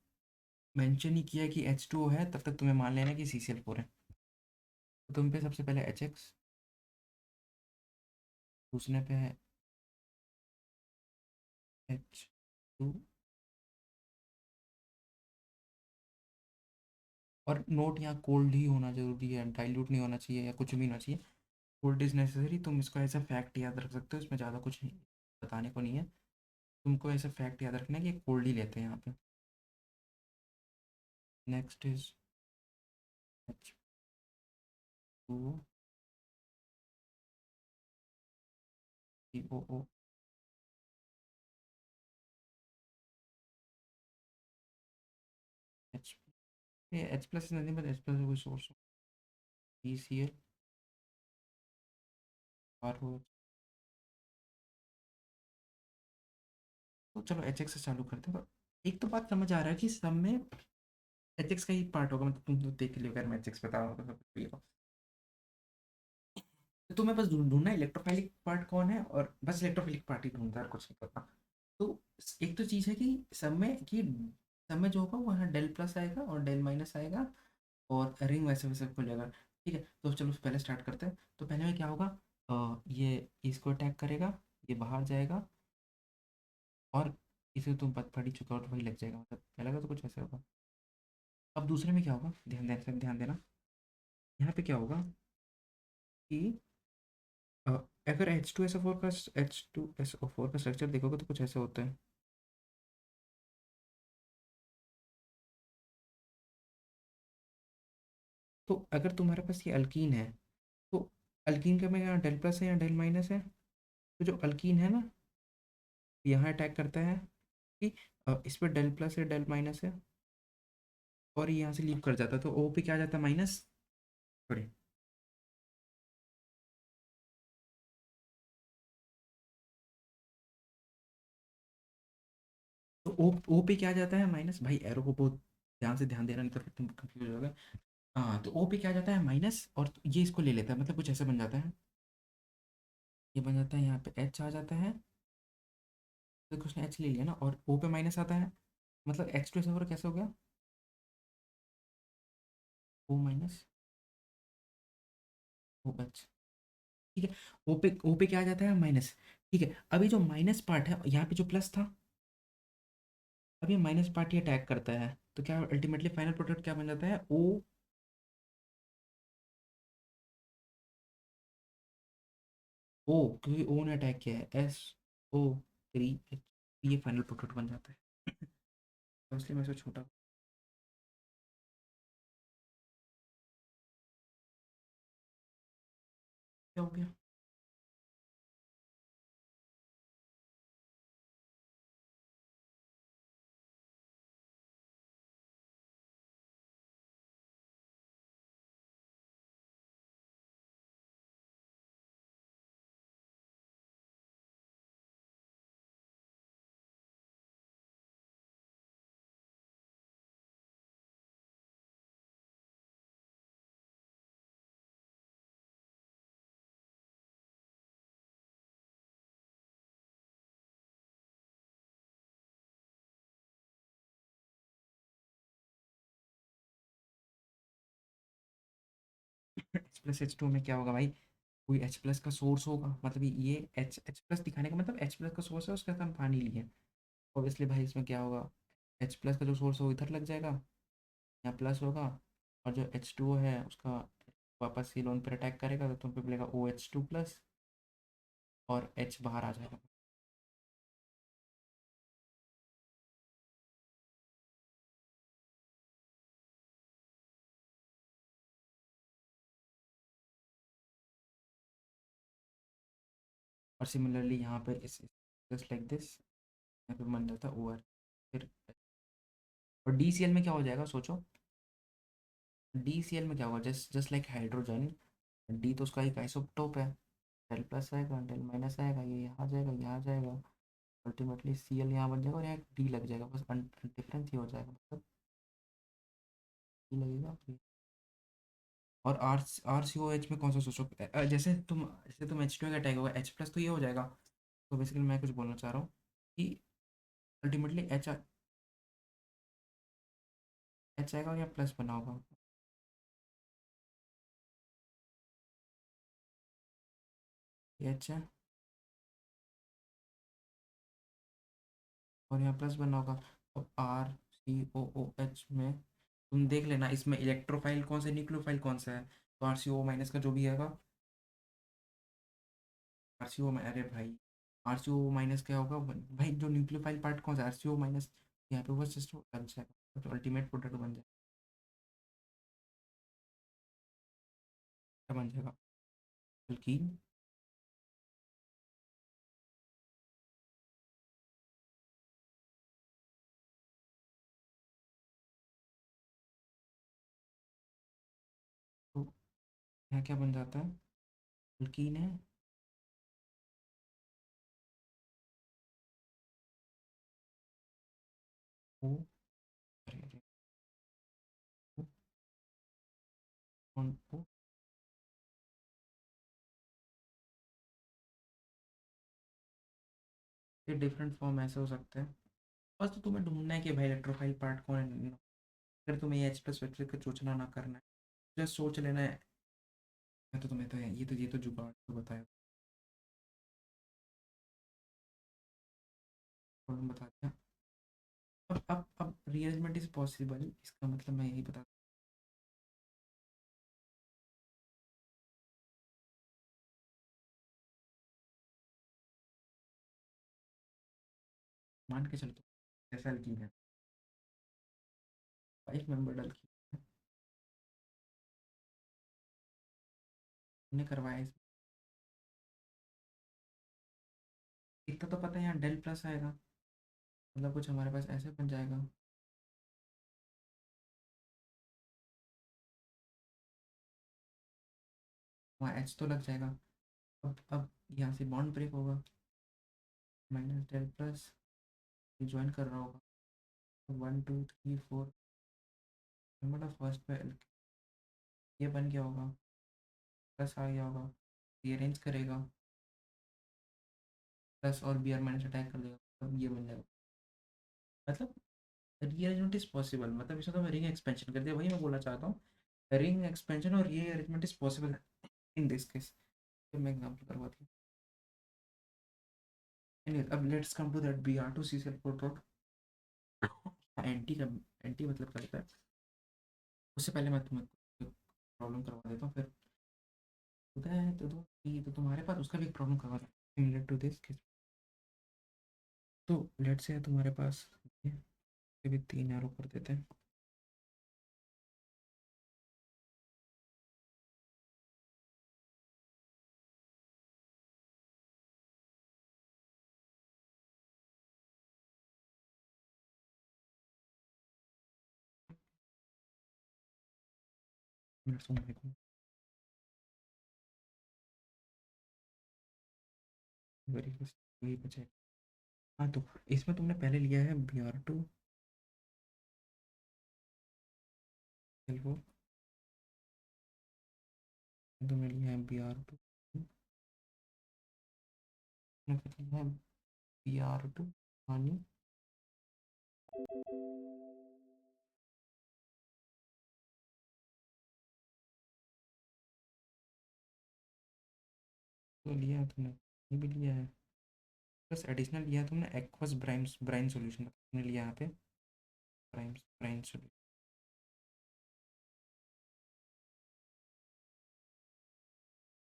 [SPEAKER 1] मेंशन ही किया है कि H2O है, तब तक तुम्हें मान लेना है कि CCl4 है। तो तुम पे सबसे पहले HX, दूसरे पे है H2। और नोट यहाँ कोल्ड ही होना जरूरी है, डाइल्यूट नहीं होना चाहिए या कुछ भी होना चाहिए। कोल्ड इज नेसेसरी, तुम इसको ऐसा फैक्ट याद रख सकते हो, इसमें ज़्यादा कुछ नहीं बताने को नहीं है। तुमको ऐसा फैक्ट याद रखना है कि कोल्ड ही लेते हैं यहाँ पे। Next is H2O, COO, H। ये H प्लस नहीं, बट H प्लस कोई सोर्स CCl ROH। तो चलो HX से चालू करते हैं। तो एक तो बात समझ आ रहा है कि सब में HX का ही पार्ट होगा, मतलब तुम तो देख लियो, अगर मैं HX बता रहा हूँ तो सब कुछ भी होगा। तो तुम्हें बस ढूंढना है इलेक्ट्रोफाइलिक पार्ट कौन है, और बस इलेक्ट्रोफाइलिक पार्ट ही ढूंढना है, और कुछ नहीं करना। तो एक तो चीज़ है कि सब में जो होगा वहाँ डेल प्लस आएगा और डेल माइनस आएगा, और रिंग वैसे वैसे खुल जाएगा। ठीक है, तो चलो पहले स्टार्ट करते हैं। तो पहले में क्या होगा, ये इसको अटैक करेगा, ये बाहर जाएगा, और इसे तुम पढ़ ही चुका हो तो वही लग जाएगा, मतलब पहले का तो कुछ ऐसे होगा। अब दूसरे में क्या होगा, ध्यान देना। यहाँ पे क्या होगा कि अ, अगर H2SO4 का स्ट्रक्चर देखोगे तो कुछ ऐसे होता है। तो अगर तुम्हारे पास ये अल्कीन है, तो अल्कीन का में यहाँ डेल प्लस है या डेल माइनस है। तो जो अल्कीन है ना, यहाँ अटैक करता है कि इस पर डेल प्लस है डेल माइनस है, और ये यहाँ से लीव कर जाता है, तो O पे क्या आ जाता है, माइनस। सॉरी, तो O पे क्या आ जाता है, माइनस। भाई एरो को बहुत ध्यान से ध्यान देना, नहीं तो फिर तुम कंफ्यूज हो जाओगे। हाँ, तो O पे क्या आ जाता है, माइनस, और ये इसको ले लेता है, मतलब कुछ ऐसा बन जाता है। ये बन जाता है, यहाँ पे H आ जाता है। तो कुछ ने H ले लिया ना, और O पे माइनस आता है, मतलब H2SO4 कैसे हो गया, O माइनस OH। ठीक है, ओ पे क्या आ जाता है, माइनस। ठीक है, अभी जो माइनस पार्ट है, यहाँ पे जो प्लस था, अब ये माइनस पार्ट ये अटैक करता है, तो क्या अल्टीमेटली फाइनल प्रोडक्ट क्या बन जाता है, ओ, क्योंकि ओ ने अटैक किया है, SO3H। ये फाइनल प्रोडक्ट बन जाता है। तो इसलिए मैं इसे छोटा क्या हो गया। एच प्लस एच टू में क्या होगा भाई, कोई एच प्लस का सोर्स होगा, मतलब ये एच एच प्लस दिखाने का मतलब एच प्लस का सोर्स है, उसके साथ हम पानी लिए। ऑब्वियसली भाई इसमें क्या होगा, एच प्लस का जो सोर्स है वो इधर लग जाएगा, यहाँ प्लस होगा, और जो एच टू है उसका वापस सी लोन पर अटैक करेगा तो तुम पे मिलेगा ओ एच टू प्लस, और एच बाहर आ जाएगा। और सिमिलरली यहाँ पे इस जस्ट लाइक दिस, यहाँ पे बन जाता है ओ आर, फिर और डी सी एल में क्या हो जाएगा सोचो, डी सी एल में क्या होगा, just just like hydrogen, D तो उसका एक आइसोटोप है, डेल प्लस आएगा, डेल माइनस आएगा, ये यहाँ जाएगा, यहाँ जाएगा, अल्टीमेटली सी एल यहाँ बन जाएगा और यहाँ डी लग जाएगा, बस डिफरेंस ही हो जाएगा, मतलब डी लगेगा। और आर सी ओ एच में कौन सा सोचो, जैसे तुम एच टू का टैग होगा एच प्लस तो ये हो जाएगा। तो बेसिकली मैं कुछ बोलना चाह रहा हूँ कि अल्टीमेटली एच आएगा या प्लस बना होगा, एच है और यहाँ प्लस बना होगा। अब आर सी ओ ओ एच में तुम देख लेना इसमें इलेक्ट्रोफाइल कौन सा है, न्यूक्लियोफाइल कौन सा है, तो आर सी ओ माइनस का जो भी आएगा, आर सी ओ में, अरे भाई आर सी ओ माइनस क्या होगा भाई, जो न्यूक्लियोफाइल पार्ट कौन सा आर सी ओ माइनस, यहाँ पे वो जस्ट लग जाएगा, तो अल्टीमेट प्रोडक्ट बन जाएगा, क्या बन जाएगा, बल्कि तो यहाँ क्या बन जाता है, अल्कीन है, ओ, अरे अरे ओ, कौन ओ, ये डिफरेंट फॉर्म ऐसे हो सकते हैं। बस तो तुम्हें ढूंढना है कि भाई इलेक्ट्रोफाइल पार्ट कौन है, अगर तुम्हें एच प्लस वेच प्लस का सोचना ना करना है, जस्ट सोच लेना है। मैं तो तुम्हें तो ये तो जुगाड़ तो बताया, प्रॉब्लम बता दिया। अब रीअरेंजमेंट इज पॉसिबल, इसका मतलब मैं यही बता, मान के चलते जैसा एल्कीन है, 5 मेंबर एल्कीन हमने करवाया इतना तो पता है, यहाँ डेल प्लस आएगा, मतलब कुछ हमारे पास ऐसे बन जाएगा, वहाँ एच तो लग जाएगा। अब यहाँ से बॉन्ड ब्रेक होगा, माइनस डेल प्लस, ये ज्वाइन कर रहा होगा, 1 2 3 4, मतलब फर्स्ट पे ये बन गया होगा, प्लस आ गया होगा, ये अरेंज करेगा, प्लस और बी आर माइनस अटैक कर देगा, तब ये बन जाएगा, मतलब रीअरेंजमेंट इज पॉसिबल, मतलब इसमें तो मैं रिंग एक्सपेंशन कर दिया, वही मैं बोलना चाहता हूँ, रिंग एक्सपेंशन और rearrangement is possible in this case. फिर मैं एग्जाम्पल करवा दिया। Anyways, अब let's come to that B R to C cell प्रोटोट, एंटी का एंटी मतलब क्या होता है, उससे पहले मैं तुम्हें प्रॉब्लम करवा देता हूँ, फिर होता है तो तुम्हारे पास उसका भी एक प्रॉब्लम करवा देता हूँ सिमिलर टू दिस केस। तो लेट्स से तुम्हारे पास ये भी 3 एरो कर देते हैं, मिनट सुन देखो, वेरी गुड, वही बचे। हाँ तो इसमें तुमने पहले लिया है बी आर टू एल्वो, तुमने लिया है बी आर टू, फिर लिया है बी आर टू पानी, तो लिया है तुमने, ये भी लिया है, प्लस एडिशनल लिया है तुमने एक्वस ब्राइम्स ब्राइन सॉल्यूशन तुमने लिया यहाँ पे, ब्राइम्स ब्राइन सॉल्यूशन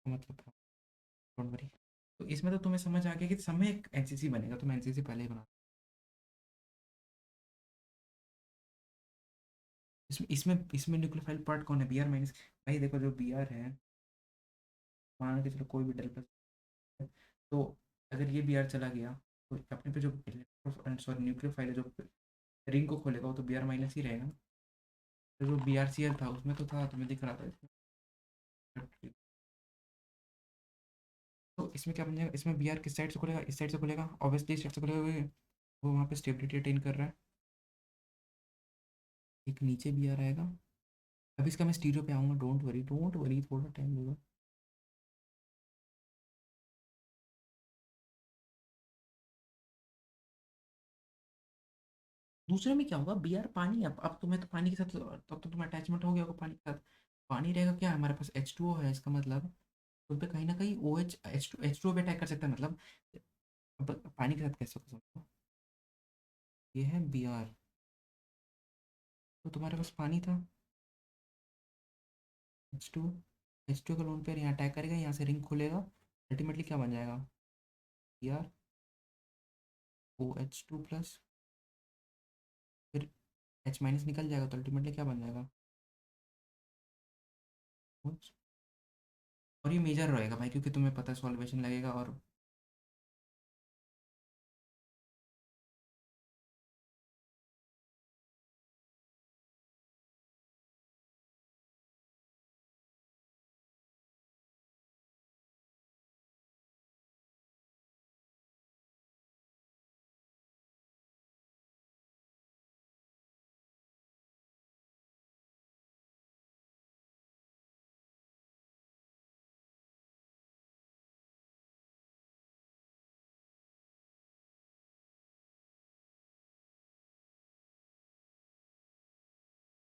[SPEAKER 1] मतलब डोंट वरी। तो इसमें तो तुम्हें समझ आ गया कि समय एक एनसीसी बनेगा, तुम एनसीसी पहले ही बना। इसमें इसमें इसमें न्यूक्लियोफाइल पार्ट कौन है, बी आर माइनस। भाई देखो जो बी आर है, मान के चलो कोई भी डेल प्लस है, तो अगर ये बी आर चला गया तो अपने पे जो सॉरी न्यूक्लियोफाइल है जो रिंग को खोलेगा वो तो बी आर माइनस ही रहेगा। तो जो बी आर सी एल था उसमें तो था, तुम्हें दिख रहा था इसमें। तो इसमें क्या बन जाएगा, इसमें बी आर किस साइड से खुलेगा, इस साइड से खुलेगा, ऑब्वियसली इस साइड से खुलेगा, वो वहाँ पे स्टेबिलिटी अटेन कर रहा है। एक नीचे बी आर आएगा। अब इसका मैं स्टीरियो पे आऊँगा, डोंट वरी थोड़ा टाइम लेगा। दूसरे में क्या होगा, बी आर पानी, अब तुम्हें तो पानी के साथ, तब तो तुम्हें अटैचमेंट हो गया होगा पानी के साथ। पानी रहेगा क्या, हमारे पास एच टू ओ है, इसका मतलब तुम पे कहीं ना कहीं O H H two O भी अटैक कर सकता है, मतलब अब पानी के साथ कैसे हो सकता। ये है बी आर, तो तुम्हारे पास पानी था, एच टू, एच टू का लोन पेयर यहाँ अटैक करेगा, यहाँ से रिंग खुलेगा, अल्टीमेटली क्या बन जाएगा, B R O H two plus, फिर एच माइनस निकल जाएगा, तो अल्टीमेटली क्या बन जाएगा, OH। और ये मेजर रहेगा भाई, क्योंकि तुम्हें पता है सॉल्वेशन लगेगा, और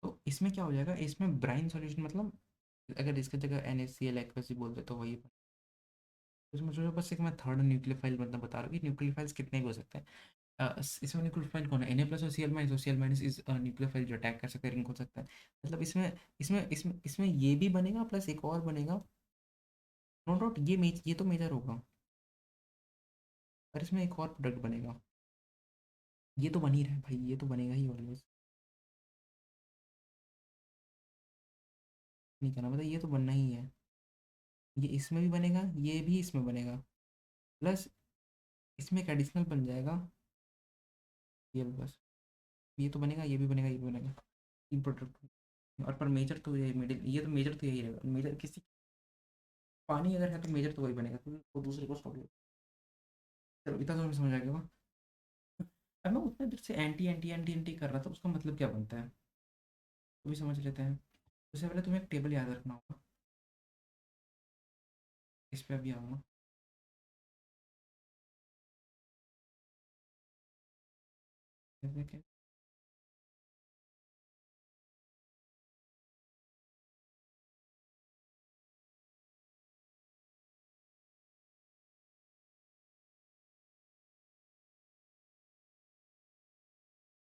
[SPEAKER 1] तो इसमें क्या हो जाएगा, इसमें ब्राइन सॉल्यूशन मतलब अगर इसकी जगह एन एस सी एल एक्वसी बोल दे तो वही। इसमें सोचो बस एक मैं थर्ड न्यूक्लियोफाइल मतलब बता रहा हूँ कि न्यूक्लियोफाइल्स कितने के हो सकते हैं। इसमें न्यूक्लियोफाइल कौन है, Na प्लस और Cl माइनस इज न्यूक्लियोफाइल जो अटैक कर सकता है, रिंग हो सकता है। मतलब इसमें इसमें ये भी बनेगा प्लस एक और बनेगा, नो डाउट ये तो मेजर होगा, पर इसमें एक और प्रोडक्ट बनेगा। ये तो बन ही रहा है भाई, ये तो बनेगा ही ऑलवेज, नहीं करना मतलब ये तो बनना ही है। ये इसमें भी बनेगा, ये भी इसमें बनेगा, प्लस इसमें एक एडिशनल बन जाएगा, ये बस, ये तो बनेगा, ये भी बनेगा, ये भी बनेगा, तीन प्रोडक्ट। और पर मेजर तो ये मिडिल, ये तो मेजर तो यही रहेगा, मेजर किसी पानी अगर है तो मेजर तो वही बनेगा, क्योंकि वो दूसरे को स्टॉप। चलो इतना तो हमें समझ आ गया होगा। अब मैं उतने देर से एंटी कर रहा था, उसका मतलब क्या बनता है, वो भी समझ लेते हैं। उससे पहले तुम्हें एक टेबल याद रखना होगा, इस पे अभी आऊँगा। जैसे कि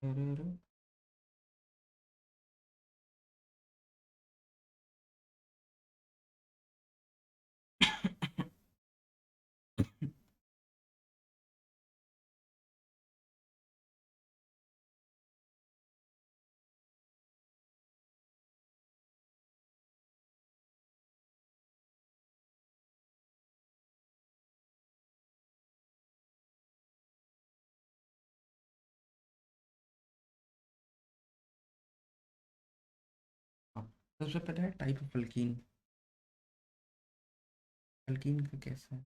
[SPEAKER 1] अरे अरे हाँ, सबसे पहले है टाइप ऑफ अल्कीन। अल्कीन का कैसा है,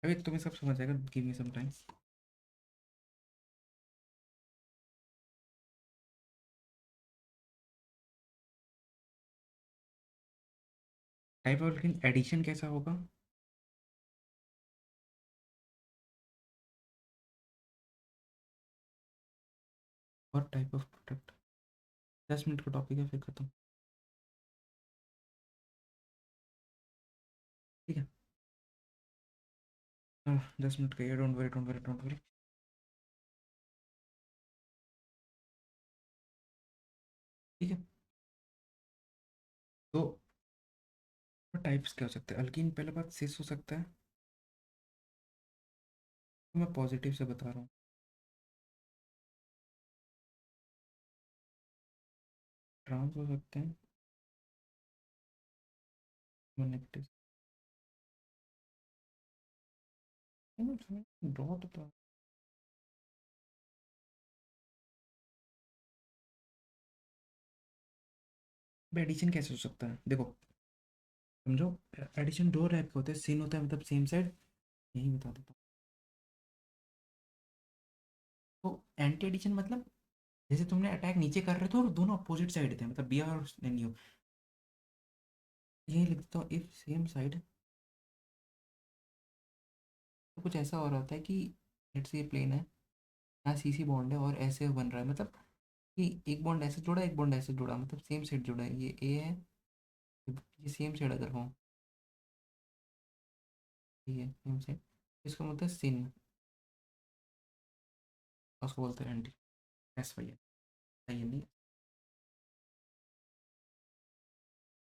[SPEAKER 1] अभी तुम्हें सब समझ आएगा, give me some time. Type of alkene addition कैसा होगा, और टाइप ऑफ प्रोडक्ट। 10 मिनट का टॉपिक है, फिर खत्म। ठीक है। हाँ, 10 मिनट का, don't worry don't worry don't worry. ठीक है। तो टाइप्स क्या हो सकते हैं? अल्कीन पहले बात सिस हो सकता है, तो मैं पॉजिटिव से बता रहा हूँ। ट्रांस हो सकते हैं, नेगेटिव। डॉट तो एडिशन कैसे हो सकता है? देखो, समझो, एडिशन दो टाइप के होते हैं। सिन होता है मतलब सेम साइड, यही बता देता हूँ। तो एंटी एडिशन मतलब जैसे तुमने अटैक नीचे कर रहे थे और दोनों अपोजिट साइड थे, मतलब बी और एन यू। यही लिख देता हूँ, इफ सेम साइड। तो कुछ ऐसा हो रहा होता है कि लेट्स से ये प्लेन है, यहाँ सी सी बॉन्ड है और ऐसे बन रहा है, मतलब कि एक बॉन्ड ऐसे जुड़ा, एक बॉन्ड ऐसे जुड़ा, मतलब सेम साइड जुड़ा है, ये ए है, ये सेम साइड अगर हो, ठीक है सेम साइड, इसका मतलब सिन, उसको बोलते हैं एंटी। एस वाई है, सही है नहीं?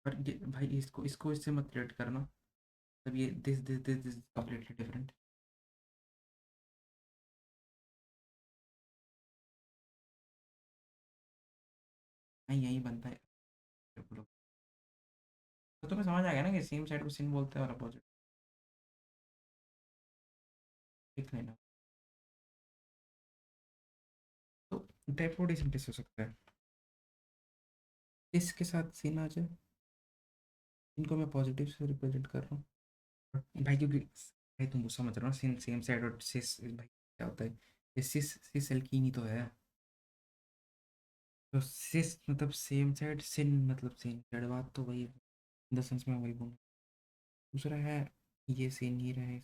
[SPEAKER 1] पर ये भाई, इसको इससे मत रिलेट करना। तब ये दिस कंप्लीटली डिफरेंट। नहीं, यही बनता है। तो तुम्हें समझ आ गया ना कि सेम साइड को सिन बोलते हैं और अपोजिट लिख लेना। तो डेफोडिशन कैसे हो सकता है? इसके साथ सिन आ जाए, इनको मैं पॉजिटिव से रिप्रेजेंट कर रहा हूँ भाई, क्योंकि भाई तुम समझ रहे हो सिन सेम साइड और सिस भाई क्या होता है? ये सिस सिस एल्कीन ही तो है। तो सिस मतलब सेम साइड, सिन मतलब सेम साइड, बात तो वही, इन द सेंस में वही बोलूँ। दूसरा है, ये सेम ही रहे,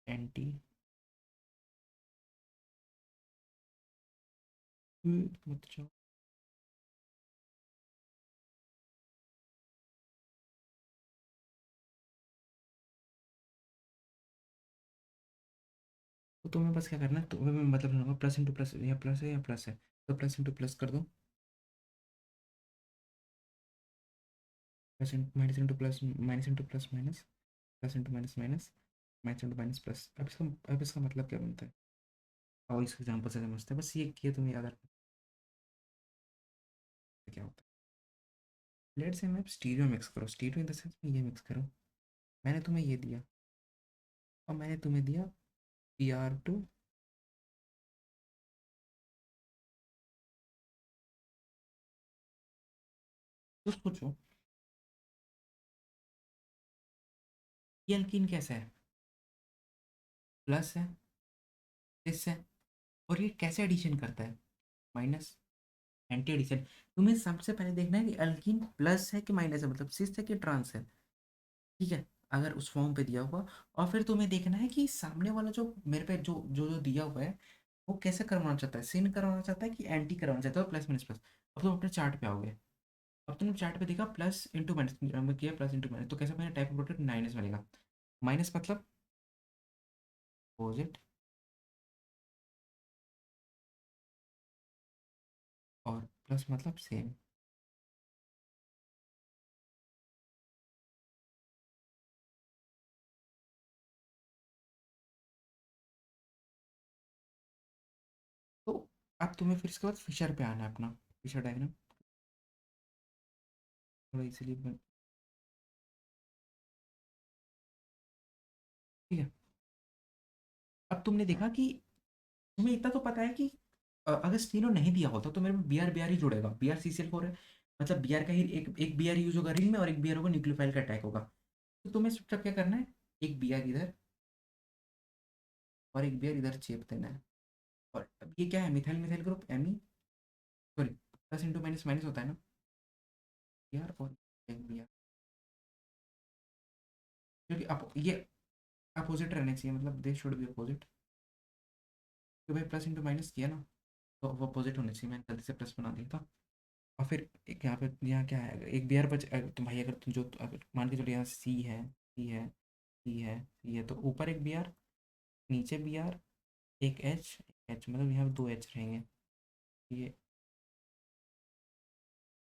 [SPEAKER 1] एंटी। मत जाओ। तो तुम्हें बस क्या करना है, तो मैं मतलब लूँगा प्लस इंटू प्लस, या प्लस है या प्लस है, तो प्लस इंटू प्लस कर दो। Plus minus into plus, minus into plus minus, plus into minus minus, minus into minus plus. अब इसका मतलब क्या बनता है? और इस एग्जाम्पल से समझते हैं, बस ये किया तुम्हें याद रखना है क्या होता है। लेट से मैं स्टीरियो मिक्स करो, स्टीरियो इन द सेंस में ये मिक्स करो। मैंने तुम्हें ये दिया और मैंने तुम्हें दिया PR2। तो सोचो, ये अल्कीन कैसा है? प्लस है, सिस है, और ये कैसे एडिशन करता है? Minus, anti addition. तुम्हें सबसे पहले देखना है कि अल्कीन प्लस है कि माइनस है, मतलब सिस है कि ट्रांस है। ठीक है, अगर उस फॉर्म पे दिया हुआ, और फिर तुम्हें देखना है कि सामने वाला जो मेरे पे जो जो जो दिया हुआ है, वो कैसे करवाना चाहता है, सिन करवाना चाहता है कि एंटी करवाना चाहता है, प्लस माइनस प्लस। अब तुम अपने चार्ट पे आओगे, अब तुमने चार्ट पे देखा प्लस इंटू माइनस किया, प्लस इंटू माइनस, तो कैसे मैंने टाइप प्रोडक्ट माइनस बनेगा। माइनस मतलब अपोजिट, और प्लस मतलब सेम। तो अब तुम्हें फिर इसके बाद फिशर पे आना है अपना, फिशर डायग्राम थोड़ा इजीली ठीक है। अब तुमने देखा कि तुम्हें इतना तो पता है कि अगर स्टीनो नहीं दिया होता तो मेरे में बी आर ही जुड़ेगा, BrCCl4 है, मतलब बी आर का ही एक एक बी आर यूज होगा रिंग में और एक बी आर होगा न्यूक्लियोफाइल का अटैक होगा। तो तुम्हें चुपचाप क्या करना है, एक बी आर इधर और एक बी आर इधर चेप देना है। और अब ये क्या है, मिथाइल मिथाइल ग्रुप एमी, sorry, plus into minus minus होता है ना, बी आर और एक बी आर, क्योंकि ये अपोजिट रहने चाहिए, मतलब दे शुड बी अपोजिट। तो भाई प्लस इंटू माइनस किया ना, तो वो अपोजिट होने चाहिए, मैंने गलती से प्लस बना दिया था। और फिर एक यहाँ पे, यहाँ क्या है, एक बियर बच, तो भाई अगर तुम जो, अगर मान के चलो यहाँ सी है, सी है, सी है, सी है, तो ऊपर एक बियर, नीचे बियर, एक एच, एच मतलब यहाँ पे दो एच रहेंगे। ये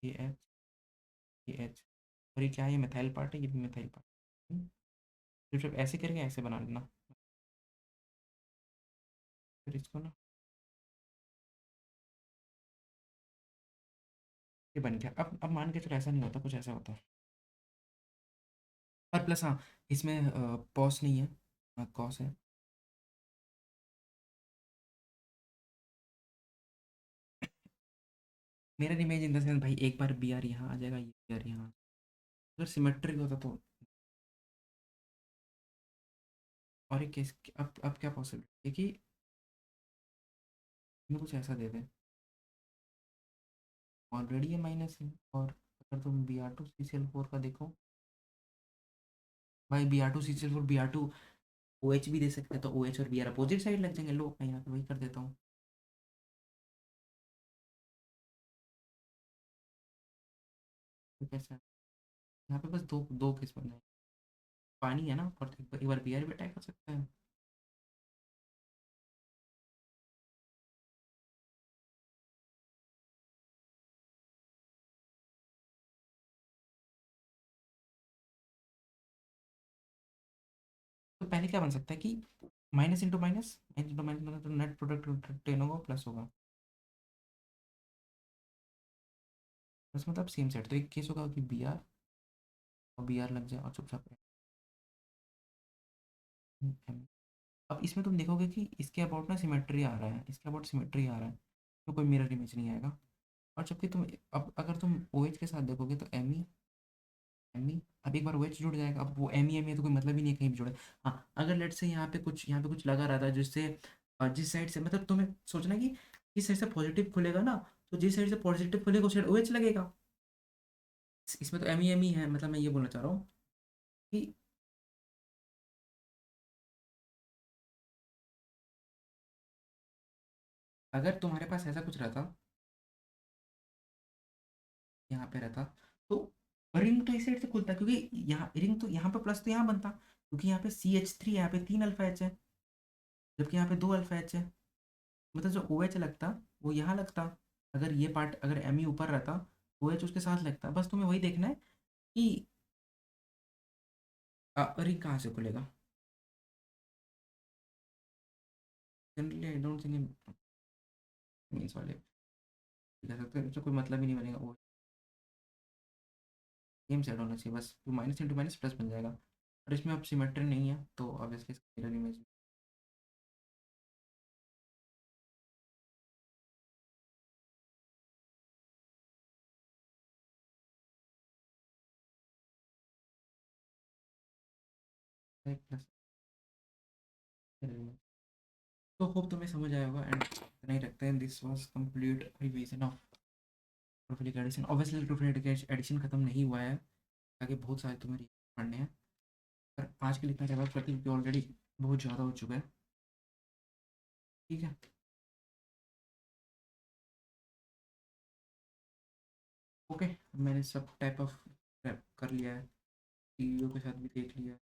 [SPEAKER 1] ये एच, ये एच, और ये क्या है, ये मिथाइल पार्ट है, ये भी मिथाइल पार्ट। सिर्फ ऐसे करके ऐसे बना लेना। फिर इसको ना, ये बन गया। अब मान के चलो ऐसा नहीं होता, कुछ ऐसा होता। और प्लस हाँ, इसमें पॉस नहीं है, कॉस है। मेरा इमेज इन द सेंस भाई, एक बार बी आर यहाँ आ जाएगा, ये बी आर यहाँ, अगर सिमेट्रिक होता तो। और एक केस, अब क्या पॉसिबिलिटी है कि हमें कुछ ऐसा दे दे, ऑलरेडी ये माइनस है। और अगर तुम B R to C C L four का देखो, भाई B R to C C L four, B R two O H भी दे सकते हैं, तो ओ एच और बी आर अपोजिट साइड लग जाएंगे। लो मैं यहाँ पे वही कर देता हूँ। तो कैसा है? यहाँ पे बस दो दो केस बन जाए, पानी है ना, और एक बार बी आर भी अटैक कर सकता है। तो पहले क्या बन सकता है कि minus into minus, minus into minus, मतलब तो नेट प्रोडक्ट टेन होगा, प्लस होगा। बस मतलब सेम सेट, तो एक केस होगा कि बी आर, और बी आर लग जाए और चुपचाप M। अब इसमें तुम देखोगे कि इसके अबाउट ना सिमेट्री आ रहा है, इसके अबाउट सिमेट्री आ रहा है, तो कोई मिरर इमेज नहीं आएगा। और जबकि तुम, अब अगर तुम ओ एच के साथ देखोगे तो एम ई, एम ई, अब एक बार ओ एच जुड़ जाएगा, अब वो एम ई तो कोई मतलब ही नहीं है कहीं भी जुड़े। हाँ, अगर लेट से यहाँ पे कुछ लगा रहा था जिससे, जिस साइड से, मतलब तुम्हें सोचना कि जिस साइड से पॉजिटिव खुलेगा ना, तो जिस साइड से पॉजिटिव खुलेगा उस साइड ओ एच लगेगा। इसमें तो एम ई है, मतलब मैं ये बोलना चाह रहा हूँ कि अगर तुम्हारे पास ऐसा कुछ रहता, यहाँ पे रहता, तो रिंग तो इस साइड से खुलता, क्योंकि यहाँ रिंग तो यहाँ पे प्लस तो यहाँ बनता, क्योंकि यहाँ पे सी एच थ्री, यहाँ पे तीन अल्फा एच है, जबकि यहाँ पे दो अल्फा एच है। मतलब जो ओ एच लगता, वो यहाँ लगता। अगर ये पार्ट, अगर एम ई ऊपर रहता, ओ एच उसके साथ लगता। बस तुम्हें वही देखना है कि रिंग कहाँ से खुलेगा। Generally I don't think means वाले कह सकते हैं, इससे कोई मतलब ही नहीं बनेगा। वो सेम सेट होना चाहिए, बस माइनस इंटू माइनस प्लस बन जाएगा। और इसमें अब सिमेट्री नहीं है, तो ऑब्वियसली मिरर इमेज। प्लस तो होप तुम्हें समझ आया होगा। एंड नहीं रखते हैं, this was complete revision of prophilic addition. Obviously prophilic addition खत्म नहीं हुआ है, आगे बहुत सारे तुम्हें पढ़ने हैं। पर आज के लिए इतना ज़्यादा करती, क्योंकि ऑलरेडी बहुत ज़्यादा हो चुका है। ठीक है। ओके, मैंने सब टाइप ऑफ prep कर लिया है, टीवीओ के साथ भी देख लिया है।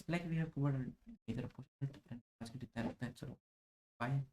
[SPEAKER 1] लाइक वी हैव कवर्ड इधर, आज के लिए इतना रखते हैं, चलो बाय।